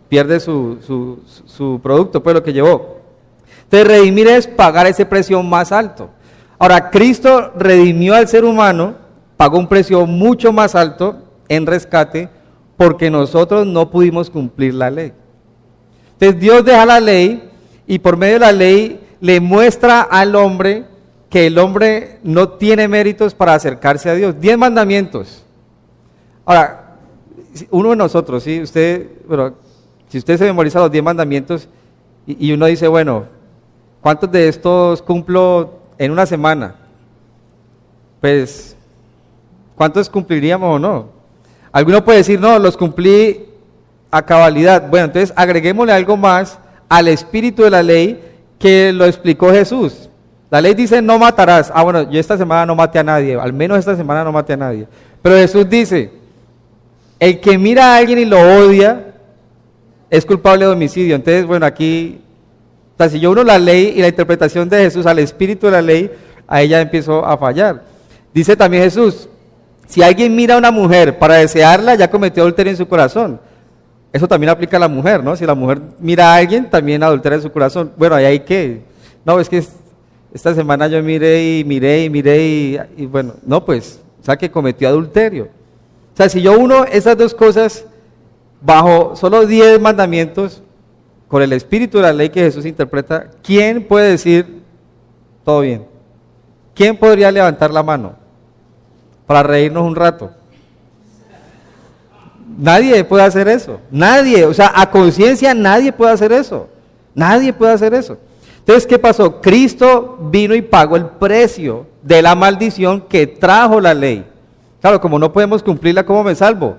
pierde su producto, pues lo que llevó. Entonces redimir es pagar ese precio más alto. Ahora, Cristo redimió al ser humano, pagó un precio mucho más alto en rescate, porque nosotros no pudimos cumplir la ley. Entonces Dios deja la ley y por medio de la ley le muestra al hombre que el hombre no tiene méritos para acercarse a Dios. 10 mandamientos. Ahora, uno de nosotros, ¿sí? Si usted se memoriza los 10 mandamientos y uno dice, bueno, ¿cuántos de estos cumplo en una semana? Pues, ¿cuántos cumpliríamos o no? Alguno puede decir, no, los cumplí a cabalidad. Bueno, entonces agreguémosle algo más al espíritu de la ley que lo explicó Jesús. La ley dice, no matarás. Ah, bueno, yo esta semana no maté a nadie, al menos esta semana no maté a nadie. Pero Jesús dice, el que mira a alguien y lo odia es culpable de homicidio. Entonces, bueno, aquí, o sea, si yo uno la ley y la interpretación de Jesús al espíritu de la ley, ahí ya empiezo a fallar. Dice también Jesús, si alguien mira a una mujer para desearla, ya cometió adulterio en su corazón. Eso también aplica a la mujer, ¿no? Si la mujer mira a alguien, también adultera en su corazón. Bueno, ahí hay que, no, es que esta semana yo miré y bueno, no, pues, o sea que cometió adulterio. O sea, si yo uno esas dos cosas bajo solo 10 mandamientos, con el espíritu de la ley que Jesús interpreta, ¿quién puede decir todo bien? ¿Quién podría levantar la mano para reírnos un rato? Nadie puede hacer eso, nadie, o sea, a conciencia nadie puede hacer eso, nadie puede hacer eso. Entonces, ¿qué pasó? Cristo vino y pagó el precio de la maldición que trajo la ley. Claro, como no podemos cumplirla, ¿cómo me salvo?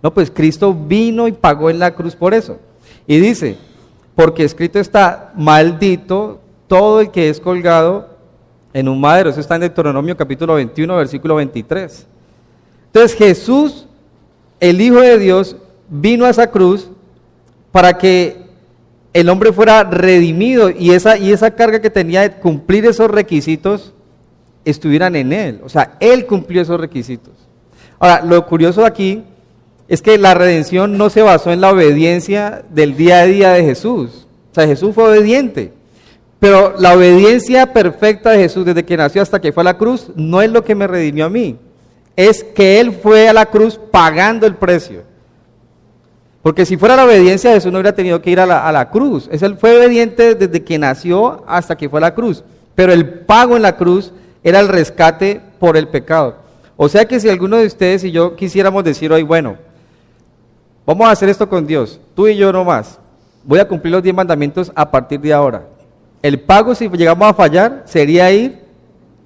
No, pues Cristo vino y pagó en la cruz por eso. Y dice, porque escrito está, maldito todo el que es colgado en un madero. Eso está en Deuteronomio capítulo 21, versículo 23. Entonces Jesús, el Hijo de Dios, vino a esa cruz para que el hombre fuera redimido y esa carga que tenía de cumplir esos requisitos estuvieran en él. O sea, él cumplió esos requisitos. Ahora, lo curioso aquí es que la redención no se basó en la obediencia del día a día de Jesús. O sea, Jesús fue obediente. Pero la obediencia perfecta de Jesús desde que nació hasta que fue a la cruz no es lo que me redimió a mí. Es que Él fue a la cruz pagando el precio. Porque si fuera la obediencia, Jesús no hubiera tenido que ir a la cruz. Él fue obediente desde que nació hasta que fue a la cruz. Pero el pago en la cruz era el rescate por el pecado. O sea que si alguno de ustedes y yo quisiéramos decir hoy, bueno, vamos a hacer esto con Dios, tú y yo nomás, voy a cumplir los 10 mandamientos a partir de ahora. El pago, si llegamos a fallar, sería ir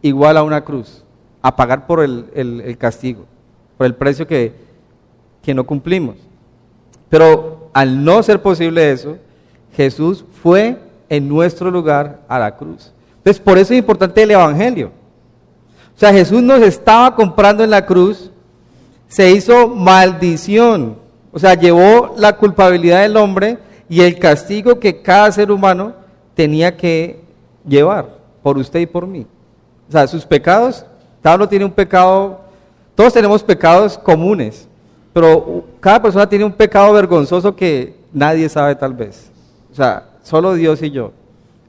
igual a una cruz, a pagar por el castigo, por el precio que no cumplimos. Pero al no ser posible eso, Jesús fue en nuestro lugar a la cruz. Entonces, por eso es importante el Evangelio. O sea, Jesús nos estaba comprando en la cruz, se hizo maldición, o sea, llevó la culpabilidad del hombre y el castigo que cada ser humano tenía que llevar por usted y por mí. O sea, sus pecados, cada uno tiene un pecado, todos tenemos pecados comunes, pero cada persona tiene un pecado vergonzoso que nadie sabe tal vez. O sea, solo Dios y yo.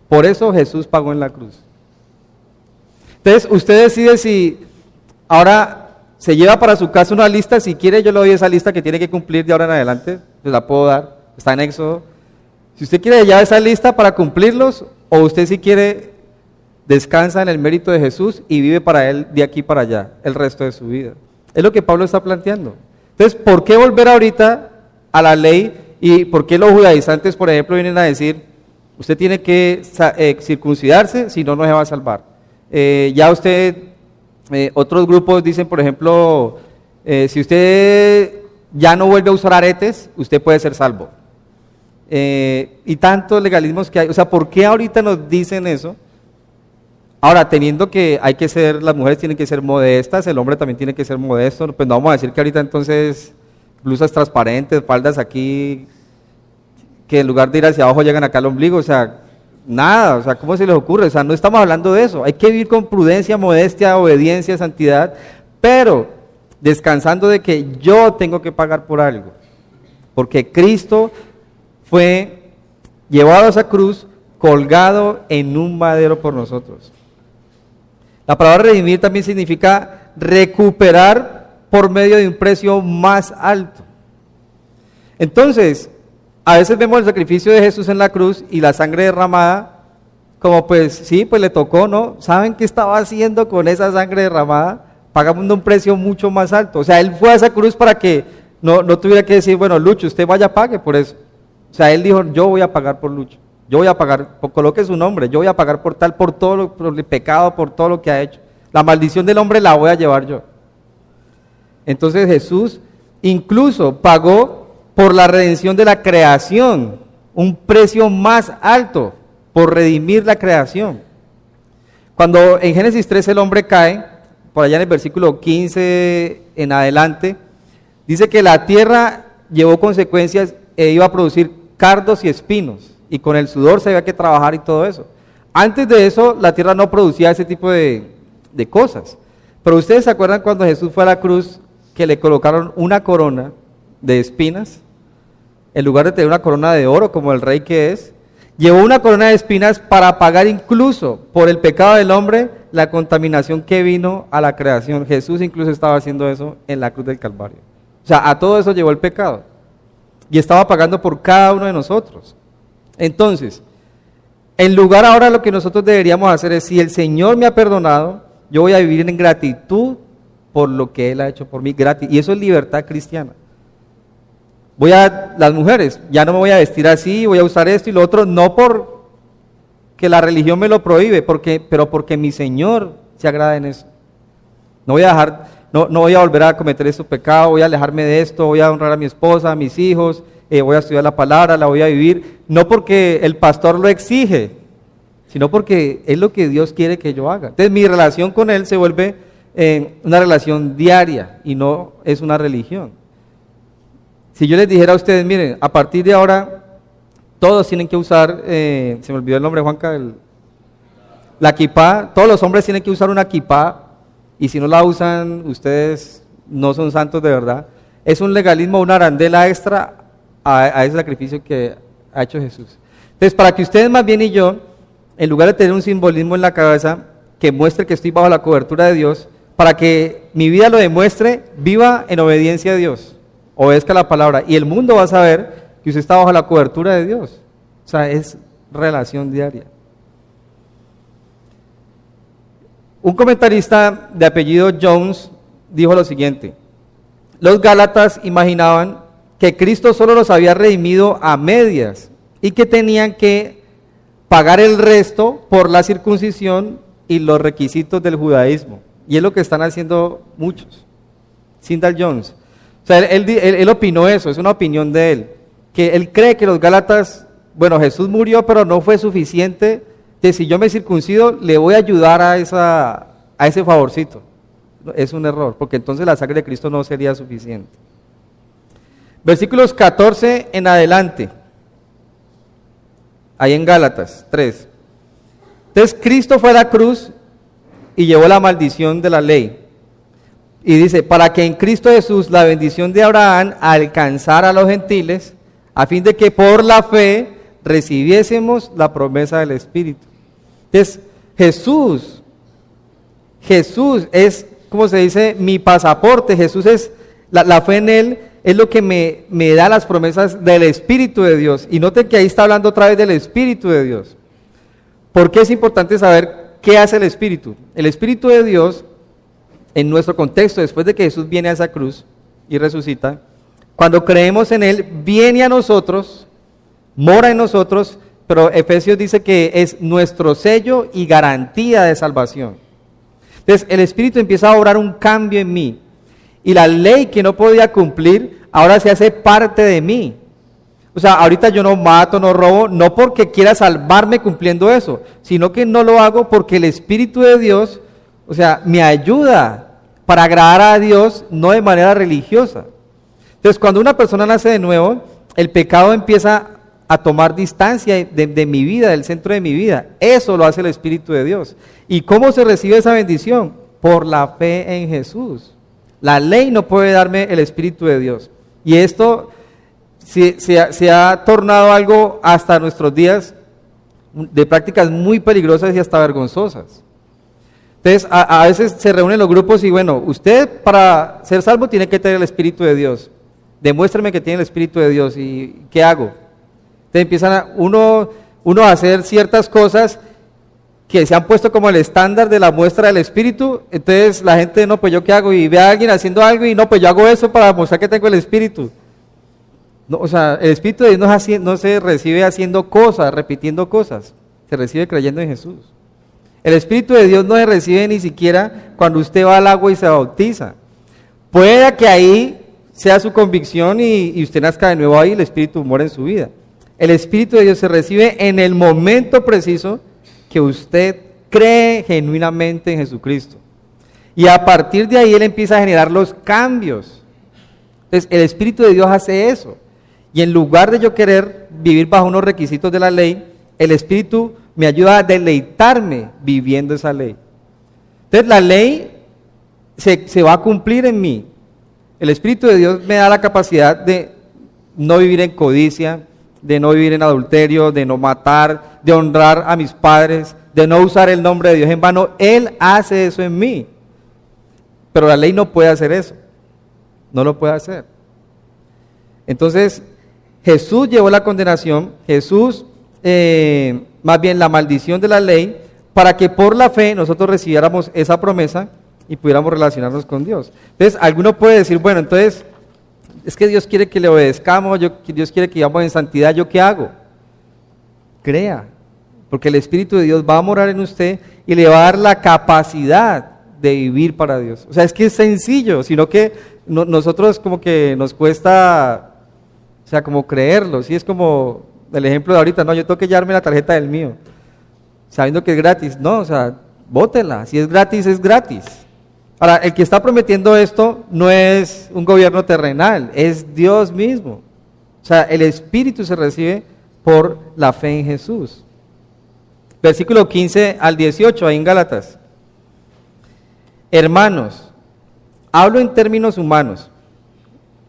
Por eso Jesús pagó en la cruz. Entonces, usted decide si ahora se lleva para su casa una lista, si quiere yo le doy esa lista que tiene que cumplir de ahora en adelante, se la puedo dar, está en Éxodo. Si usted quiere llevar esa lista para cumplirlos, o usted si quiere descansa en el mérito de Jesús y vive para Él de aquí para allá el resto de su vida. Es lo que Pablo está planteando. Entonces, ¿por qué volver ahorita a la ley? ¿Y por qué los judaizantes, por ejemplo, vienen a decir, usted tiene que circuncidarse, si no, no se va a salvar? Ya usted, otros grupos dicen, por ejemplo, si usted ya no vuelve a usar aretes, usted puede ser salvo. Y tantos legalismos que hay. O sea, ¿por qué ahorita nos dicen eso? Ahora, teniendo que hay que ser, las mujeres tienen que ser modestas, el hombre también tiene que ser modesto, pues no vamos a decir que ahorita entonces blusas transparentes, faldas aquí, que en lugar de ir hacia abajo llegan acá al ombligo, o sea, nada, o sea, ¿cómo se les ocurre? O sea, no estamos hablando de eso, hay que vivir con prudencia, modestia, obediencia, santidad, pero descansando de que yo tengo que pagar por algo, porque Cristo fue llevado a esa cruz, colgado en un madero por nosotros. La palabra redimir también significa recuperar por medio de un precio más alto. Entonces, a veces vemos el sacrificio de Jesús en la cruz y la sangre derramada, como pues sí, pues le tocó, ¿no? ¿Saben qué estaba haciendo con esa sangre derramada? Pagando un precio mucho más alto. O sea, Él fue a esa cruz para que no tuviera que decir, bueno, Lucho, usted vaya, pague por eso. O sea, Él dijo, yo voy a pagar por Lucho. Yo voy a pagar, coloque su nombre, yo voy a pagar por todo por el pecado, por todo lo que ha hecho. La maldición del hombre la voy a llevar yo. Entonces Jesús incluso pagó por la redención de la creación, un precio más alto por redimir la creación. Cuando en Génesis 3 el hombre cae, por allá en el versículo 15 en adelante, dice que la tierra llevó consecuencias e iba a producir cardos y espinos. Y con el sudor se había que trabajar y todo eso. Antes de eso, la tierra no producía ese tipo de cosas. Pero ustedes se acuerdan cuando Jesús fue a la cruz, que le colocaron una corona de espinas, en lugar de tener una corona de oro como el rey que es, llevó una corona de espinas para pagar incluso por el pecado del hombre la contaminación que vino a la creación. Jesús incluso estaba haciendo eso en la cruz del Calvario. O sea, a todo eso llevó el pecado. Y estaba pagando por cada uno de nosotros. Entonces, en lugar ahora lo que nosotros deberíamos hacer es, si el Señor me ha perdonado, yo voy a vivir en gratitud por lo que Él ha hecho por mí, gratis. Y eso es libertad cristiana. Las mujeres, ya no me voy a vestir así, voy a usar esto y lo otro, no porque la religión me lo prohíbe, pero porque mi Señor se agrada en eso. No voy a dejar, no voy a volver a cometer estos pecados, voy a alejarme de esto, voy a honrar a mi esposa, a mis hijos, voy a estudiar la palabra, la voy a vivir, no porque el pastor lo exige, sino porque es lo que Dios quiere que yo haga. Entonces mi relación con Él se vuelve una relación diaria y no es una religión. Si yo les dijera a ustedes, miren, a partir de ahora todos tienen que usar, se me olvidó el nombre, Juanca, la kipá, todos los hombres tienen que usar una kipá, y si no la usan, ustedes no son santos de verdad. Es un legalismo, una arandela extra a ese sacrificio que ha hecho Jesús. Entonces, para que ustedes más bien y yo, en lugar de tener un simbolismo en la cabeza que muestre que estoy bajo la cobertura de Dios, para que mi vida lo demuestre, viva en obediencia a Dios, obedezca la palabra, y el mundo va a saber que usted está bajo la cobertura de Dios. O sea, es relación diaria. Un comentarista de apellido Jones dijo lo siguiente: los gálatas imaginaban que Cristo solo los había redimido a medias y que tenían que pagar el resto por la circuncisión y los requisitos del judaísmo. Y es lo que están haciendo muchos. Sindal Jones. O sea, él opinó eso, es una opinión de él, que él cree que los gálatas, bueno, Jesús murió, pero no fue suficiente, que si yo me circuncido, le voy a ayudar a ese favorcito. Es un error, porque entonces la sangre de Cristo no sería suficiente. Versículos 14 en adelante, ahí en Gálatas 3. Entonces Cristo fue a la cruz y llevó la maldición de la ley. Y dice, para que en Cristo Jesús la bendición de Abraham alcanzara a los gentiles, a fin de que por la fe recibiésemos la promesa del Espíritu. Entonces Jesús es como se dice, mi pasaporte. Jesús es, la fe en Él es lo que me da las promesas del Espíritu de Dios. Y noten que ahí está hablando otra vez del Espíritu de Dios. ¿Por qué es importante saber qué hace el Espíritu? El Espíritu de Dios, en nuestro contexto, después de que Jesús viene a esa cruz y resucita, cuando creemos en Él, viene a nosotros, mora en nosotros, pero Efesios dice que es nuestro sello y garantía de salvación. Entonces, el Espíritu empieza a obrar un cambio en mí, y la ley que no podía cumplir, ahora se hace parte de mí. O sea, ahorita yo no mato, no robo, no porque quiera salvarme cumpliendo eso, sino que no lo hago porque el Espíritu de Dios, o sea, me ayuda para agradar a Dios, no de manera religiosa. Entonces, cuando una persona nace de nuevo, el pecado empieza a tomar distancia de mi vida, del centro de mi vida. Eso lo hace el Espíritu de Dios. ¿Y cómo se recibe esa bendición? Por la fe en Jesús. La ley no puede darme el Espíritu de Dios. Y esto se ha tornado algo hasta nuestros días de prácticas muy peligrosas y hasta vergonzosas. Entonces, a veces se reúnen los grupos y bueno, usted para ser salvo tiene que tener el Espíritu de Dios. Demuéstrame que tiene el Espíritu de Dios. ¿Y qué hago? Entonces empiezan uno a hacer ciertas cosas que se han puesto como el estándar de la muestra del Espíritu. Entonces la gente, no, pues yo qué hago, y ve a alguien haciendo algo y no, pues yo hago eso para mostrar que tengo el Espíritu. No, o sea, el Espíritu de Dios no se recibe haciendo cosas, repitiendo cosas, se recibe creyendo en Jesús. El Espíritu de Dios no se recibe ni siquiera cuando usted va al agua y se bautiza. Puede que ahí sea su convicción y usted nazca de nuevo ahí, el Espíritu mora en su vida. El Espíritu de Dios se recibe en el momento preciso que usted cree genuinamente en Jesucristo. Y a partir de ahí Él empieza a generar los cambios. Entonces el Espíritu de Dios hace eso. Y en lugar de yo querer vivir bajo unos requisitos de la ley, el Espíritu me ayuda a deleitarme viviendo esa ley. Entonces la ley se va a cumplir en mí. El Espíritu de Dios me da la capacidad de no vivir en codicia, de no vivir en adulterio, de no matar, de honrar a mis padres, de no usar el nombre de Dios en vano. Él hace eso en mí. Pero la ley no puede hacer eso. No lo puede hacer. Entonces, Jesús llevó la condenación, Jesús, más bien la maldición de la ley, para que por la fe nosotros recibiéramos esa promesa y pudiéramos relacionarnos con Dios. Entonces, alguno puede decir, bueno, entonces, es que Dios quiere que le obedezcamos, Dios quiere que vivamos en santidad, ¿yo qué hago? Crea, porque el Espíritu de Dios va a morar en usted y le va a dar la capacidad de vivir para Dios. O sea, es que es sencillo, sino que nosotros como que nos cuesta, o sea, como creerlo, ¿sí? Es como el ejemplo de ahorita, no, yo tengo que llevarme la tarjeta del mío, sabiendo que es gratis, no, o sea, bótela, si es gratis, es gratis. Ahora, el que está prometiendo esto no es un gobierno terrenal, es Dios mismo. O sea, el Espíritu se recibe por la fe en Jesús. Versículo 15 al 18, ahí en Gálatas. Hermanos, hablo en términos humanos.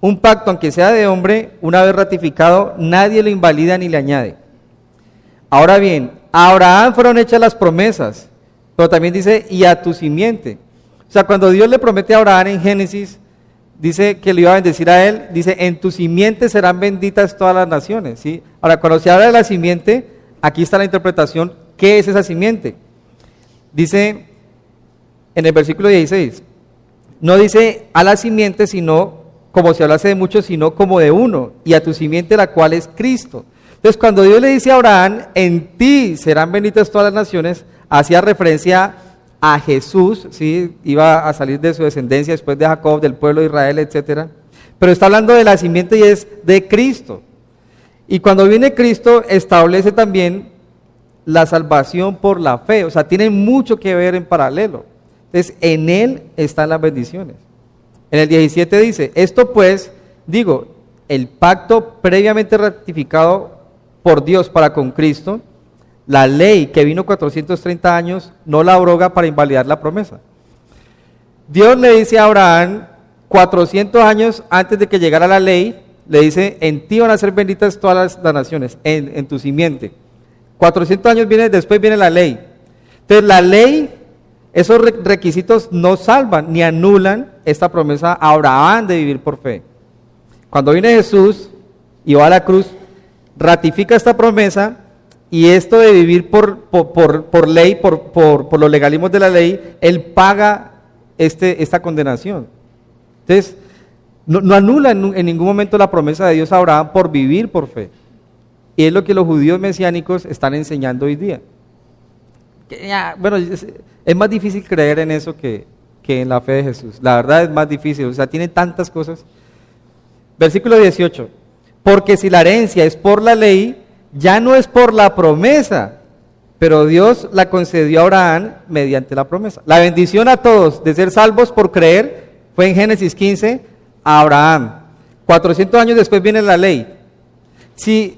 Un pacto, aunque sea de hombre, una vez ratificado, nadie lo invalida ni le añade. Ahora bien, a Abraham fueron hechas las promesas, pero también dice, y a tu simiente. O sea, cuando Dios le promete a Abraham en Génesis, dice que le iba a bendecir a él, dice, en tu simiente serán benditas todas las naciones, ¿sí? Ahora, cuando se habla de la simiente, aquí está la interpretación, ¿qué es esa simiente? Dice en el versículo 16, no dice a la simiente, sino como si hablase de muchos, sino como de uno, y a tu simiente la cual es Cristo. Entonces, cuando Dios le dice a Abraham, en ti serán benditas todas las naciones, hacía referencia a Jesús, ¿sí? Iba a salir de su descendencia después de Jacob, del pueblo de Israel, etc. Pero está hablando de la simiente y es de Cristo. Y cuando viene Cristo, establece también la salvación por la fe. O sea, tienen mucho que ver en paralelo. Entonces, en Él están las bendiciones. En el 17 dice, esto pues, digo, el pacto previamente ratificado por Dios para con Cristo, la ley que vino 430 años no la abroga para invalidar la promesa. Dios le dice a Abraham, 400 años antes de que llegara la ley, le dice, en ti van a ser benditas todas las naciones, en tu simiente. 400 años después viene la ley. Entonces la ley esos requisitos no salvan ni anulan esta promesa a Abraham de vivir por fe. Cuando viene Jesús y va a la cruz, ratifica esta promesa, y esto de vivir por ley, por los legalismos de la ley, Él paga esta condenación. Entonces, no anula en ningún momento la promesa de Dios a Abraham por vivir por fe. Y es lo que los judíos mesiánicos están enseñando hoy día. Bueno, es más difícil creer en eso que en la fe de Jesús. La verdad es más difícil, o sea, tiene tantas cosas. Versículo 18. Porque si la herencia es por la ley, ya no es por la promesa, pero Dios la concedió a Abraham mediante la promesa. La bendición a todos de ser salvos por creer fue en Génesis 15 a Abraham. 400 años después viene la ley. Si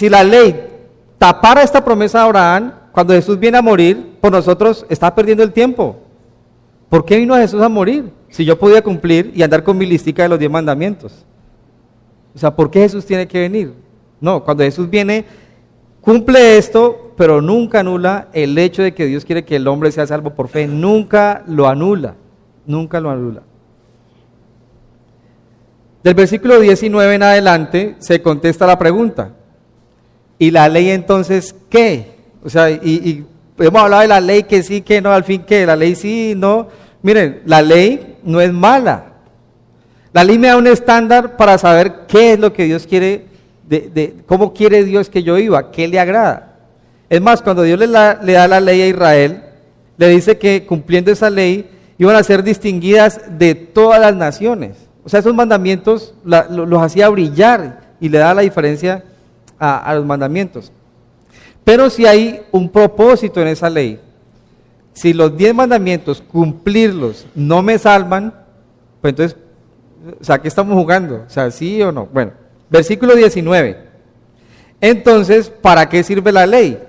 la ley tapara esta promesa a Abraham, cuando Jesús viene a morir por nosotros, está perdiendo el tiempo. ¿Por qué vino Jesús a morir? Si yo podía cumplir y andar con mi listica de los 10 mandamientos. O sea, ¿por qué Jesús tiene que venir? No, cuando Jesús viene, cumple esto, pero nunca anula el hecho de que Dios quiere que el hombre sea salvo por fe. Nunca lo anula, nunca lo anula. Del versículo 19 en adelante se contesta la pregunta. ¿Y la ley entonces qué? O sea, y hemos hablado de la ley que sí, que no, al fin que la ley sí, no. Miren, la ley no es mala. La ley me da un estándar para saber qué es lo que Dios quiere, cómo quiere Dios que yo viva, qué le agrada. Es más, cuando Dios le da la ley a Israel, le dice que cumpliendo esa ley iban a ser distinguidas de todas las naciones. O sea, esos mandamientos los hacía brillar y le da la diferencia a los mandamientos. Pero si hay un propósito en esa ley, si los 10 mandamientos, cumplirlos, no me salvan, pues entonces, o sea, ¿qué estamos jugando? O sea, ¿sí o no? Bueno, versículo 19. Entonces, ¿para qué sirve la ley?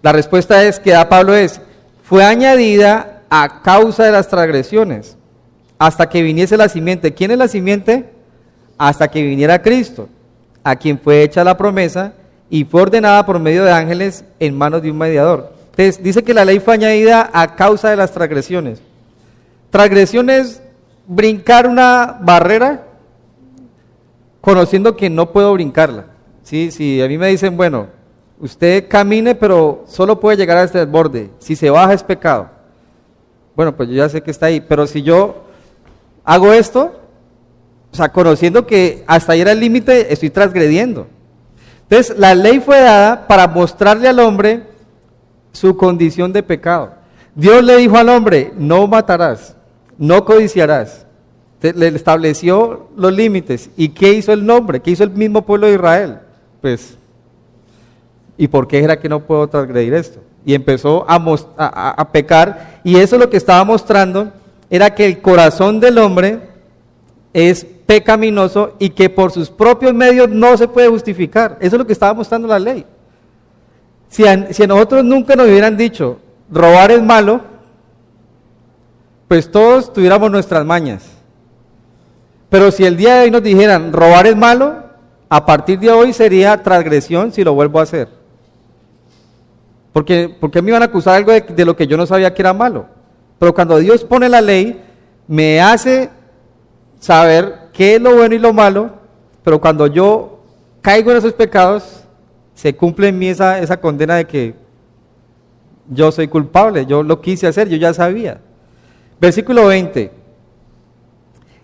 La respuesta que da Pablo fue añadida a causa de las transgresiones, hasta que viniese la simiente. ¿Quién es la simiente? Hasta que viniera Cristo, a quien fue hecha la promesa y fue ordenada por medio de ángeles en manos de un mediador. Entonces, dice que la ley fue añadida a causa de las transgresiones. Transgresiones, brincar una barrera conociendo que no puedo brincarla. ¿Sí? Si a mí me dicen, bueno, usted camine, pero solo puede llegar hasta el borde. Si se baja es pecado. Bueno, pues yo ya sé que está ahí, pero si yo hago esto, o sea, conociendo que hasta ahí era el límite, estoy transgrediendo. Entonces, la ley fue dada para mostrarle al hombre su condición de pecado. Dios le dijo al hombre, no matarás, no codiciarás. Le estableció los límites. ¿Y qué hizo el hombre? ¿Qué hizo el mismo pueblo de Israel? Pues, ¿y por qué era que no puedo transgredir esto? Y empezó a pecar, y eso lo que estaba mostrando era que el corazón del hombre es pecaminoso y que por sus propios medios no se puede justificar. Eso es lo que estaba mostrando la ley. Si a nosotros nunca nos hubieran dicho, robar es malo, pues todos tuviéramos nuestras mañas. Pero si el día de hoy nos dijeran, robar es malo, a partir de hoy sería transgresión si lo vuelvo a hacer. Porque me iban a acusar algo de lo que yo no sabía que era malo. Pero cuando Dios pone la ley, me hace saber qué es lo bueno y lo malo, pero cuando yo caigo en esos pecados, se cumple en mí esa condena de que yo soy culpable, yo lo quise hacer, yo ya sabía. Versículo 20.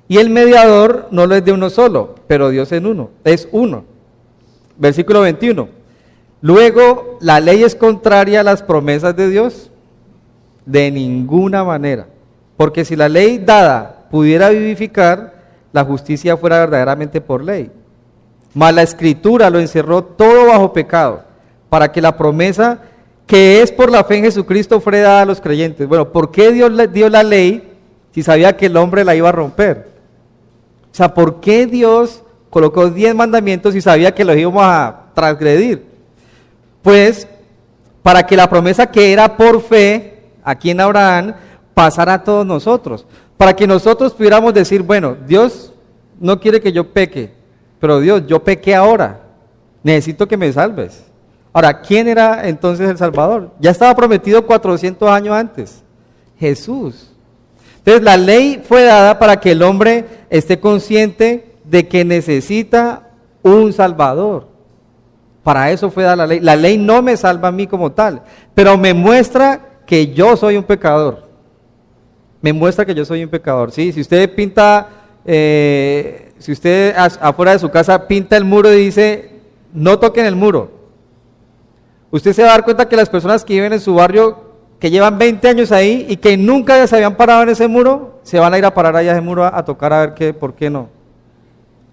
Y el mediador no lo es de uno solo, pero Dios es uno. Versículo 21. Luego, ¿la ley es contraria a las promesas de Dios? De ninguna manera. Porque si la ley dada pudiera vivificar, la justicia fuera verdaderamente por ley. Mas la Escritura lo encerró todo bajo pecado, para que la promesa que es por la fe en Jesucristo fuera dada a los creyentes. Bueno, ¿por qué Dios le dio la ley si sabía que el hombre la iba a romper? O sea, ¿por qué Dios colocó 10 mandamientos si sabía que los íbamos a transgredir? Pues, para que la promesa que era por fe, aquí en Abraham, pasara a todos nosotros. Para que nosotros pudiéramos decir, bueno, Dios no quiere que yo peque, pero Dios, yo pequé ahora, necesito que me salves. Ahora, ¿quién era entonces el Salvador? Ya estaba prometido 400 años antes. Jesús. Entonces la ley fue dada para que el hombre esté consciente de que necesita un Salvador. Para eso fue dada la ley. La ley no me salva a mí como tal, pero me muestra que yo soy un pecador. Me muestra que yo soy un pecador. ¿Sí? Si usted pinta, si usted afuera de su casa pinta el muro y dice, no toquen el muro, usted se va a dar cuenta que las personas que viven en su barrio, que llevan 20 años ahí y que nunca se habían parado en ese muro, se van a ir a parar allá ese muro a tocar a ver por qué no.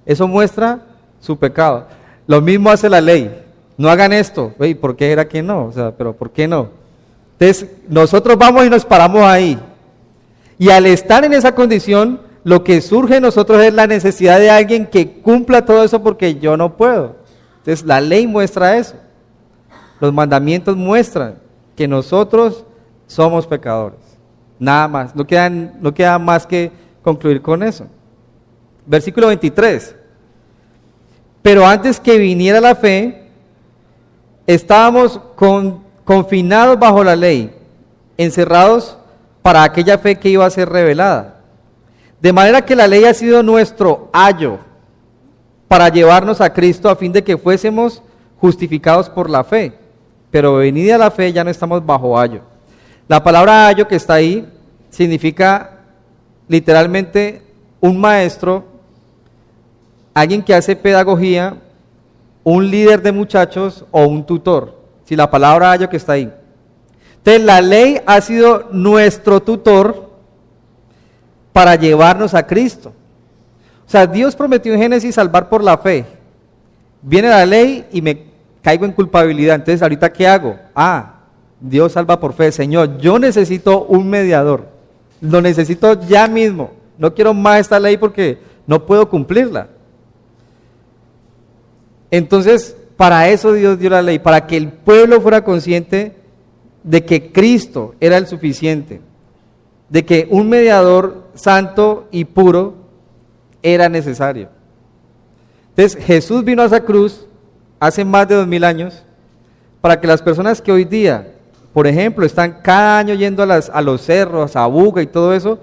Eso muestra su pecado. Lo mismo hace la ley. No hagan esto. Oye, ¿por qué era que no? O sea, pero ¿por qué no? Entonces, nosotros vamos y nos paramos ahí. Y al estar en esa condición, lo que surge en nosotros es la necesidad de alguien que cumpla todo eso porque yo no puedo. Entonces, la ley muestra eso. Los mandamientos muestran que nosotros somos pecadores. Nada más. No queda más que concluir con eso. Versículo 23. Pero antes que viniera la fe, estábamos confinados bajo la ley, encerrados para aquella fe que iba a ser revelada. De manera que la ley ha sido nuestro ayo para llevarnos a Cristo a fin de que fuésemos justificados por la fe. Pero venida la fe ya no estamos bajo ayo. La palabra ayo que está ahí significa literalmente un maestro, alguien que hace pedagogía, un líder de muchachos o un tutor. Si la palabra ayo que está ahí. Entonces la ley ha sido nuestro tutor para llevarnos a Cristo. O sea, Dios prometió en Génesis salvar por la fe. Viene la ley y me caigo en culpabilidad. Entonces, ¿ahorita qué hago? Dios salva por fe. Señor, yo necesito un mediador. Lo necesito ya mismo. No quiero más esta ley porque no puedo cumplirla. Entonces, para eso Dios dio la ley, para que el pueblo fuera consciente de que Cristo era el suficiente, de que un mediador santo y puro era necesario. Entonces, Jesús vino a esa cruz hace más de 2000 años para que las personas que hoy día, por ejemplo, están cada año yendo a los cerros, a Buga y todo eso,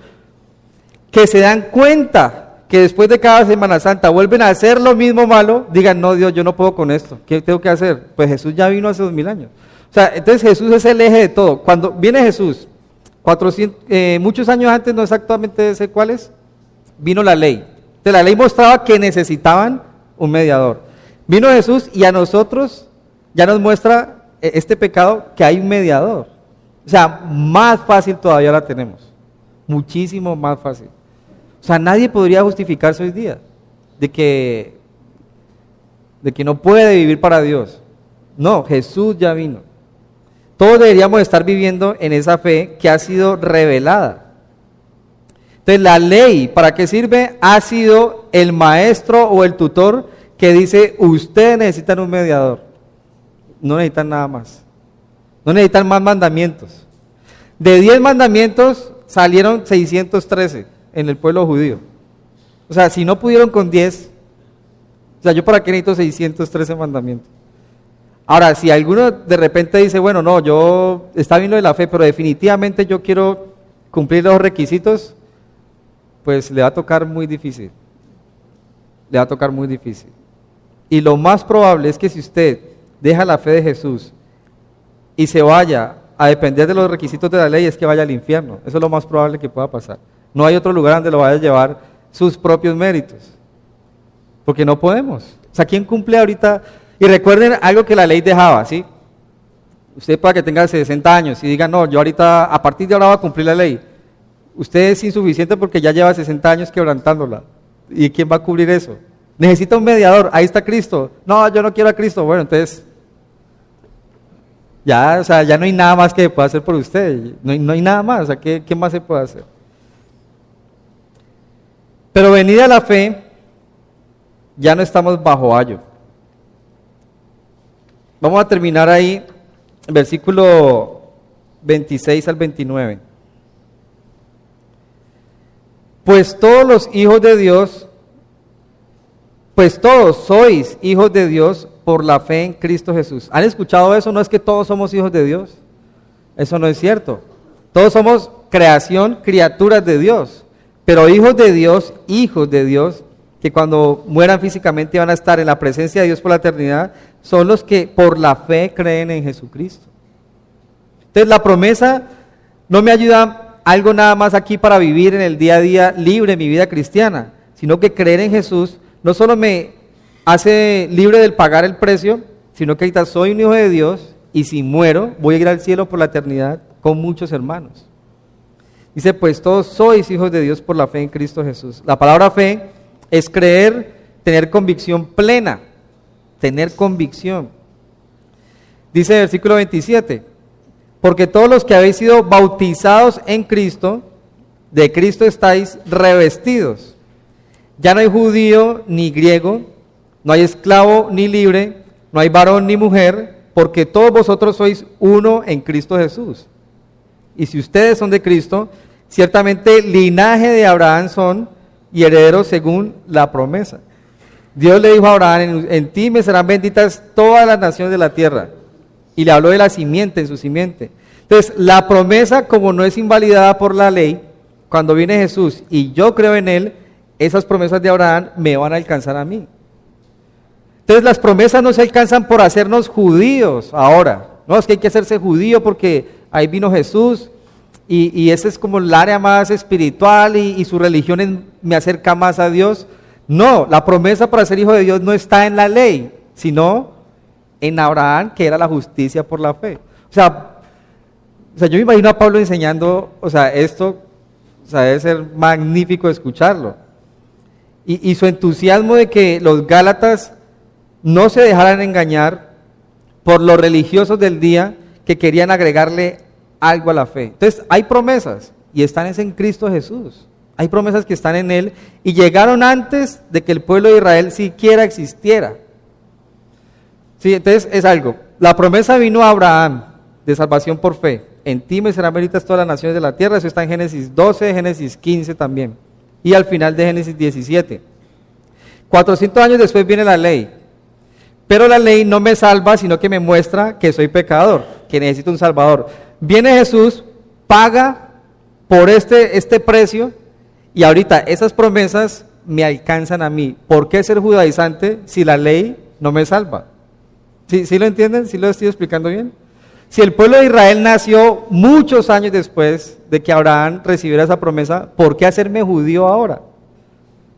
que se dan cuenta que después de cada Semana Santa vuelven a hacer lo mismo malo, digan, no, Dios, yo no puedo con esto, ¿qué tengo que hacer? Pues Jesús ya vino hace 2000 años. O sea, entonces Jesús es el eje de todo. Cuando viene Jesús, muchos años antes, no exactamente sé cuáles, vino la ley. Entonces la ley mostraba que necesitaban un mediador. Vino Jesús y a nosotros ya nos muestra este pecado que hay un mediador. O sea, más fácil todavía la tenemos. Muchísimo más fácil. O sea, nadie podría justificarse hoy día de que no puede vivir para Dios. No, Jesús ya vino. Todos deberíamos estar viviendo en esa fe que ha sido revelada. Entonces, la ley, ¿para qué sirve? Ha sido el maestro o el tutor que dice, ustedes necesitan un mediador. No necesitan nada más. No necesitan más mandamientos. De 10 mandamientos salieron 613 en el pueblo judío. O sea, si no pudieron con 10, o sea, ¿yo para qué necesito 613 mandamientos? Ahora, si alguno de repente dice, bueno, no, yo está bien lo de la fe, pero definitivamente yo quiero cumplir los requisitos, pues le va a tocar muy difícil. Le va a tocar muy difícil. Y lo más probable es que si usted deja la fe de Jesús y se vaya a depender de los requisitos de la ley, es que vaya al infierno. Eso es lo más probable que pueda pasar. No hay otro lugar donde lo vaya a llevar sus propios méritos. Porque no podemos. O sea, ¿quién cumple ahorita? Y recuerden algo que la ley dejaba, ¿sí? Usted para que tenga 60 años y diga, no, yo ahorita, a partir de ahora voy a cumplir la ley. Usted es insuficiente porque ya lleva 60 años quebrantándola. ¿Y quién va a cubrir eso? Necesita un mediador, ahí está Cristo. No, yo no quiero a Cristo. Bueno, entonces, ya, o sea, ya no hay nada más que pueda hacer por usted. No hay nada más, o sea, ¿qué más se puede hacer? Pero venida la fe, ya no estamos bajo ayo. Vamos a terminar ahí, versículo 26 al 29. Pues todos sois hijos de Dios por la fe en Cristo Jesús. ¿Han escuchado eso? No es que todos somos hijos de Dios. Eso no es cierto. Todos somos creación, criaturas de Dios, pero hijos de Dios, que cuando mueran físicamente van a estar en la presencia de Dios por la eternidad, son los que por la fe creen en Jesucristo. Entonces la promesa no me ayuda algo nada más aquí para vivir en el día a día libre mi vida cristiana, sino que creer en Jesús no solo me hace libre del pagar el precio, sino que ahorita soy un hijo de Dios y si muero voy a ir al cielo por la eternidad con muchos hermanos. Dice, pues todos sois hijos de Dios por la fe en Cristo Jesús. La palabra fe es creer, tener convicción plena, tener convicción. Dice el versículo 27, porque todos los que habéis sido bautizados en Cristo, de Cristo estáis revestidos. Ya no hay judío ni griego, no hay esclavo ni libre, no hay varón ni mujer, porque todos vosotros sois uno en Cristo Jesús. Y si ustedes son de Cristo, ciertamente linaje de Abraham son y herederos según la promesa. Dios le dijo a Abraham, en ti me serán benditas todas las naciones de la tierra. Y le habló de la simiente, en su simiente. Entonces, la promesa, como no es invalidada por la ley, cuando viene Jesús y yo creo en Él, esas promesas de Abraham me van a alcanzar a mí. Entonces, las promesas no se alcanzan por hacernos judíos ahora. No, es que hay que hacerse judío porque ahí vino Jesús y ese es como el área más espiritual y su religión me acerca más a Dios. No, la promesa para ser hijo de Dios no está en la ley, sino en Abraham, que era la justicia por la fe. O sea, yo me imagino a Pablo enseñando, esto, debe ser magnífico escucharlo. Y su entusiasmo de que los Gálatas no se dejaran engañar por los religiosos del día que querían agregarle algo a la fe. Entonces, hay promesas y están en Cristo Jesús. Hay promesas que están en Él y llegaron antes de que el pueblo de Israel siquiera existiera. Sí, entonces es algo. La promesa vino a Abraham de salvación por fe. En ti me serán benditas todas las naciones de la tierra. Eso está en Génesis 12, Génesis 15 también. Y al final de Génesis 17. 400 años después viene la ley. Pero la ley no me salva, sino que me muestra que soy pecador, que necesito un salvador. Viene Jesús, paga por este precio y ahorita esas promesas me alcanzan a mí. ¿Por qué ser judaizante si la ley no me salva? ¿Sí lo entienden? ¿Sí lo estoy explicando bien? Si el pueblo de Israel nació muchos años después de que Abraham recibiera esa promesa, ¿por qué hacerme judío ahora?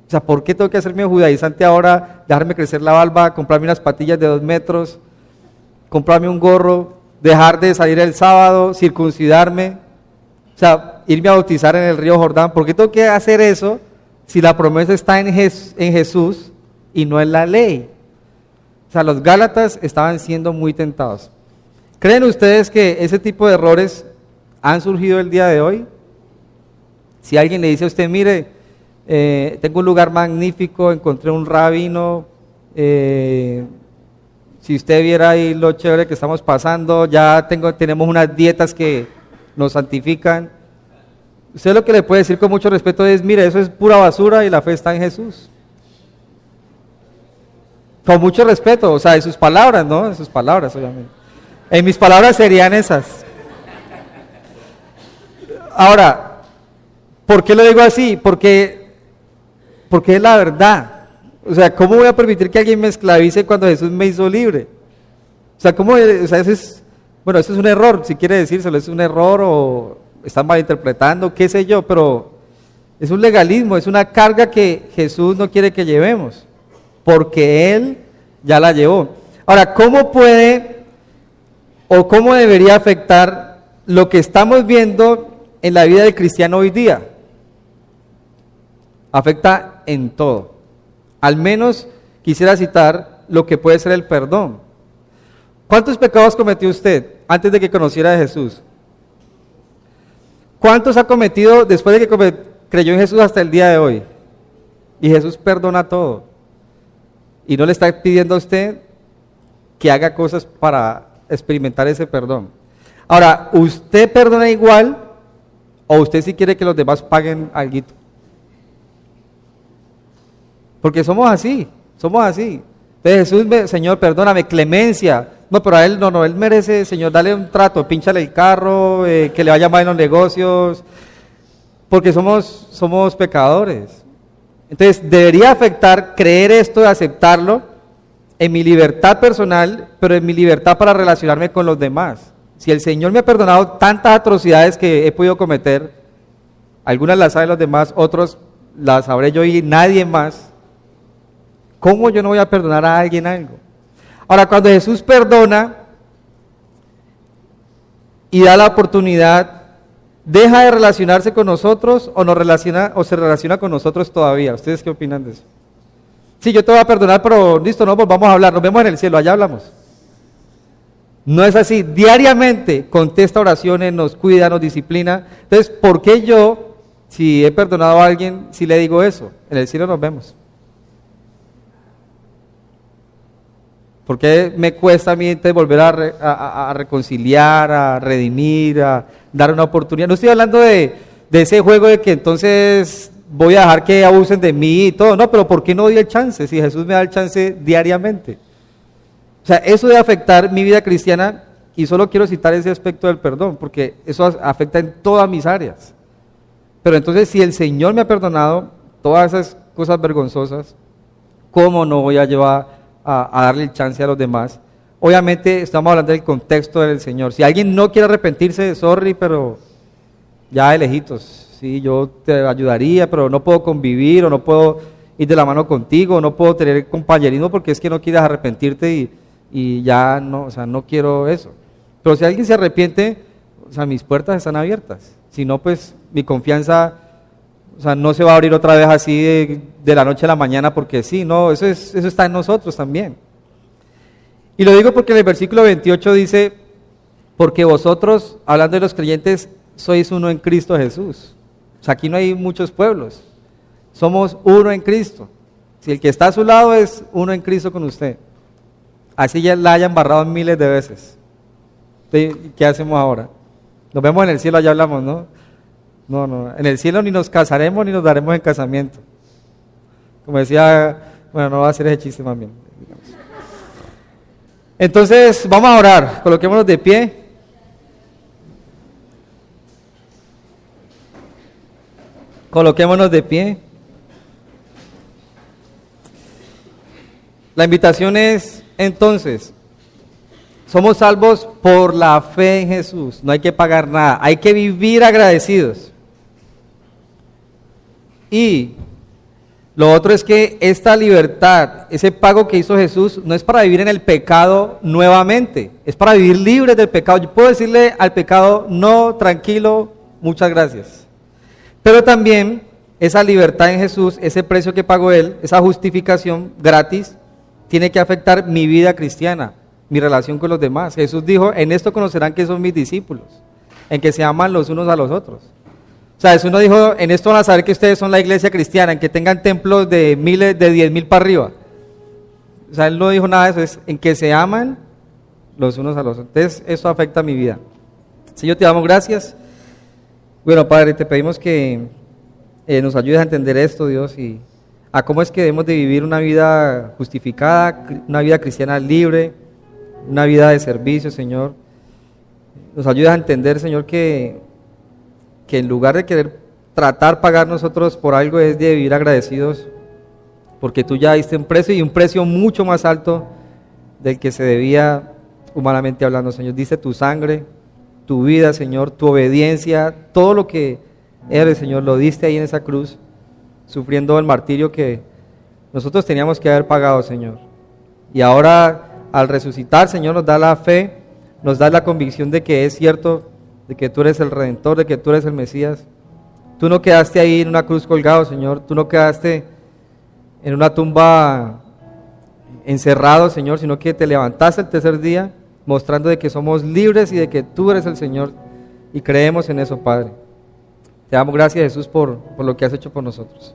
O sea, ¿por qué tengo que hacerme judaizante ahora, dejarme crecer la barba, comprarme unas patillas de 2 metros, comprarme un gorro, dejar de salir el sábado, circuncidarme, o sea, irme a bautizar en el río Jordán? ¿Por qué tengo que hacer eso si la promesa está en Jesús y no en la ley? O sea, los Gálatas estaban siendo muy tentados. ¿Creen ustedes que ese tipo de errores han surgido el día de hoy? Si alguien le dice a usted, mire, tengo un lugar magnífico, encontré un rabino, si usted viera ahí lo chévere que estamos pasando, ya tenemos unas dietas que nos santifican. Usted lo que le puede decir con mucho respeto es, mire, eso es pura basura y la fe está en Jesús. Con mucho respeto, o sea, en sus palabras, ¿no? En sus palabras, obviamente. En mis palabras serían esas. Ahora, ¿por qué lo digo así? Porque es la verdad. O sea, ¿cómo voy a permitir que alguien me esclavice cuando Jesús me hizo libre? O sea, eso es un error, si quiere decírselo, es un error o están malinterpretando, qué sé yo, pero es un legalismo, es una carga que Jesús no quiere que llevemos, porque Él ya la llevó. Ahora, ¿cómo puede o cómo debería afectar lo que estamos viendo en la vida del cristiano hoy día? Afecta en todo. Al menos quisiera citar lo que puede ser el perdón. ¿Cuántos pecados cometió usted antes de que conociera a Jesús? ¿Cuántos ha cometido después de que creyó en Jesús hasta el día de hoy? Y Jesús perdona todo. Y no le está pidiendo a usted que haga cosas para experimentar ese perdón. Ahora, ¿usted perdona igual o usted sí quiere que los demás paguen alguito? Porque somos así. Entonces Jesús, Señor, perdóname, clemencia. No, pero a él merece, Señor, dale un trato, pínchale el carro, que le vaya mal en los negocios, porque somos pecadores. Entonces debería afectar creer esto y aceptarlo en mi libertad personal, pero en mi libertad para relacionarme con los demás. Si el Señor me ha perdonado tantas atrocidades que he podido cometer, algunas las saben los demás, otros las sabré yo y nadie más, ¿cómo yo no voy a perdonar a alguien algo? Ahora, cuando Jesús perdona y da la oportunidad, ¿deja de relacionarse con nosotros o se relaciona con nosotros todavía? ¿Ustedes qué opinan de eso? Sí, yo te voy a perdonar, pero listo, no volvamos a hablar, nos vemos en el cielo, allá hablamos. No es así, diariamente contesta oraciones, nos cuida, nos disciplina. Entonces, ¿por qué yo, si he perdonado a alguien, si le digo eso? En el cielo nos vemos. ¿Por qué me cuesta a mí entonces volver a reconciliar, a redimir, a dar una oportunidad? No estoy hablando de ese juego de que entonces voy a dejar que abusen de mí y todo. No, pero ¿por qué no doy el chance si Jesús me da el chance diariamente? O sea, eso debe afectar mi vida cristiana y solo quiero citar ese aspecto del perdón porque eso afecta en todas mis áreas. Pero entonces si el Señor me ha perdonado todas esas cosas vergonzosas, ¿cómo no voy a llevar a darle el chance a los demás? Obviamente estamos hablando del contexto del Señor. Si alguien no quiere arrepentirse, sorry, pero ya de lejitos, sí, yo te ayudaría, pero no puedo convivir o no puedo ir de la mano contigo, no puedo tener compañerismo porque es que no quieres arrepentirte y ya no, o sea, no quiero eso. Pero si alguien se arrepiente, o sea, mis puertas están abiertas. Si no, pues mi confianza, o sea, no se va a abrir otra vez así de la noche a la mañana porque sí, no, eso está en nosotros también. Y lo digo porque en el versículo 28 dice, porque vosotros, hablando de los creyentes, sois uno en Cristo Jesús. O sea, aquí no hay muchos pueblos, somos uno en Cristo. Si el que está a su lado es uno en Cristo con usted, así ya la hayan barrado miles de veces. ¿Qué hacemos ahora? Nos vemos en el cielo, allá hablamos, ¿no? No, en el cielo ni nos casaremos ni nos daremos en casamiento. Como decía, bueno, no va a hacer ese chiste más bien. Entonces, vamos a orar, coloquémonos de pie. Coloquémonos de pie. La invitación es, entonces, somos salvos por la fe en Jesús, no hay que pagar nada, hay que vivir agradecidos. Y lo otro es que esta libertad, ese pago que hizo Jesús, no es para vivir en el pecado nuevamente, es para vivir libres del pecado. Yo puedo decirle al pecado, no, tranquilo, muchas gracias. Pero también esa libertad en Jesús, ese precio que pagó Él, esa justificación gratis, tiene que afectar mi vida cristiana, mi relación con los demás. Jesús dijo, en esto conocerán que son mis discípulos, en que se aman los unos a los otros. O sea, Jesús no dijo, en esto van a saber que ustedes son la iglesia cristiana, en que tengan templos de miles, de 10,000 para arriba. O sea, Él no dijo nada de eso, es en que se aman los unos a los otros. Entonces, eso afecta mi vida. Señor, te damos gracias. Bueno, Padre, te pedimos que nos ayudes a entender esto, Dios, y a cómo es que debemos de vivir una vida justificada, una vida cristiana libre, una vida de servicio, Señor. Nos ayudas a entender, Señor, que en lugar de querer pagar nosotros por algo, es de vivir agradecidos, porque tú ya diste un precio y un precio mucho más alto del que se debía humanamente hablando, Señor. Diste tu sangre, tu vida, Señor, tu obediencia, todo lo que eres, Señor, lo diste ahí en esa cruz, sufriendo el martirio que nosotros teníamos que haber pagado, Señor. Y ahora, al resucitar, Señor, nos da la fe, nos da la convicción de que es cierto, de que tú eres el Redentor, de que tú eres el Mesías. Tú no quedaste ahí en una cruz colgado, Señor, tú no quedaste en una tumba encerrado, Señor, sino que te levantaste el tercer día, mostrando de que somos libres y de que tú eres el Señor, y creemos en eso, Padre. Te damos gracias, Jesús, por lo que has hecho por nosotros.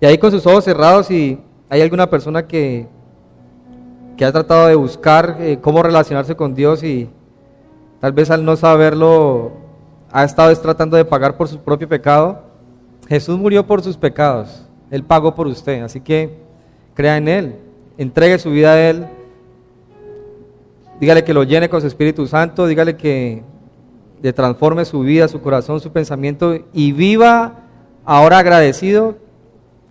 Y ahí con sus ojos cerrados, si hay alguna persona que ha tratado de buscar cómo relacionarse con Dios y tal vez al no saberlo ha estado tratando de pagar por su propio pecado, Jesús murió por sus pecados, Él pagó por usted, así que crea en Él, entregue su vida a Él, dígale que lo llene con su Espíritu Santo, dígale que le transforme su vida, su corazón, su pensamiento y viva ahora agradecido,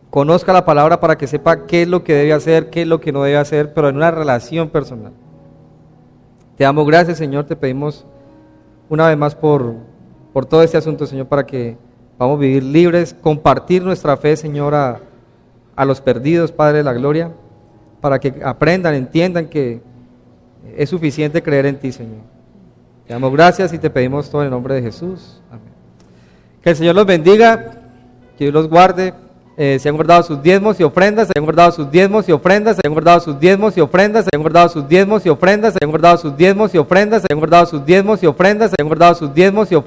conozca la palabra para que sepa qué es lo que debe hacer, qué es lo que no debe hacer, pero en una relación personal. Te damos gracias, Señor, te pedimos una vez más por todo este asunto, Señor, para que podamos vivir libres, compartir nuestra fe, Señor, a los perdidos, Padre de la gloria, para que aprendan, entiendan que es suficiente creer en ti, Señor. Te damos gracias y te pedimos todo en el nombre de Jesús. Amén. Que el Señor los bendiga, que Dios los guarde. Se han guardado sus diezmos y ofrendas, se han guardado sus diezmos y ofrendas, se han guardado sus diezmos y ofrendas, se han guardado sus diezmos y ofrendas, se han guardado sus diezmos y ofrendas, se han guardado sus diezmos y ofrendas, se han guardado sus diezmos y ofrendas.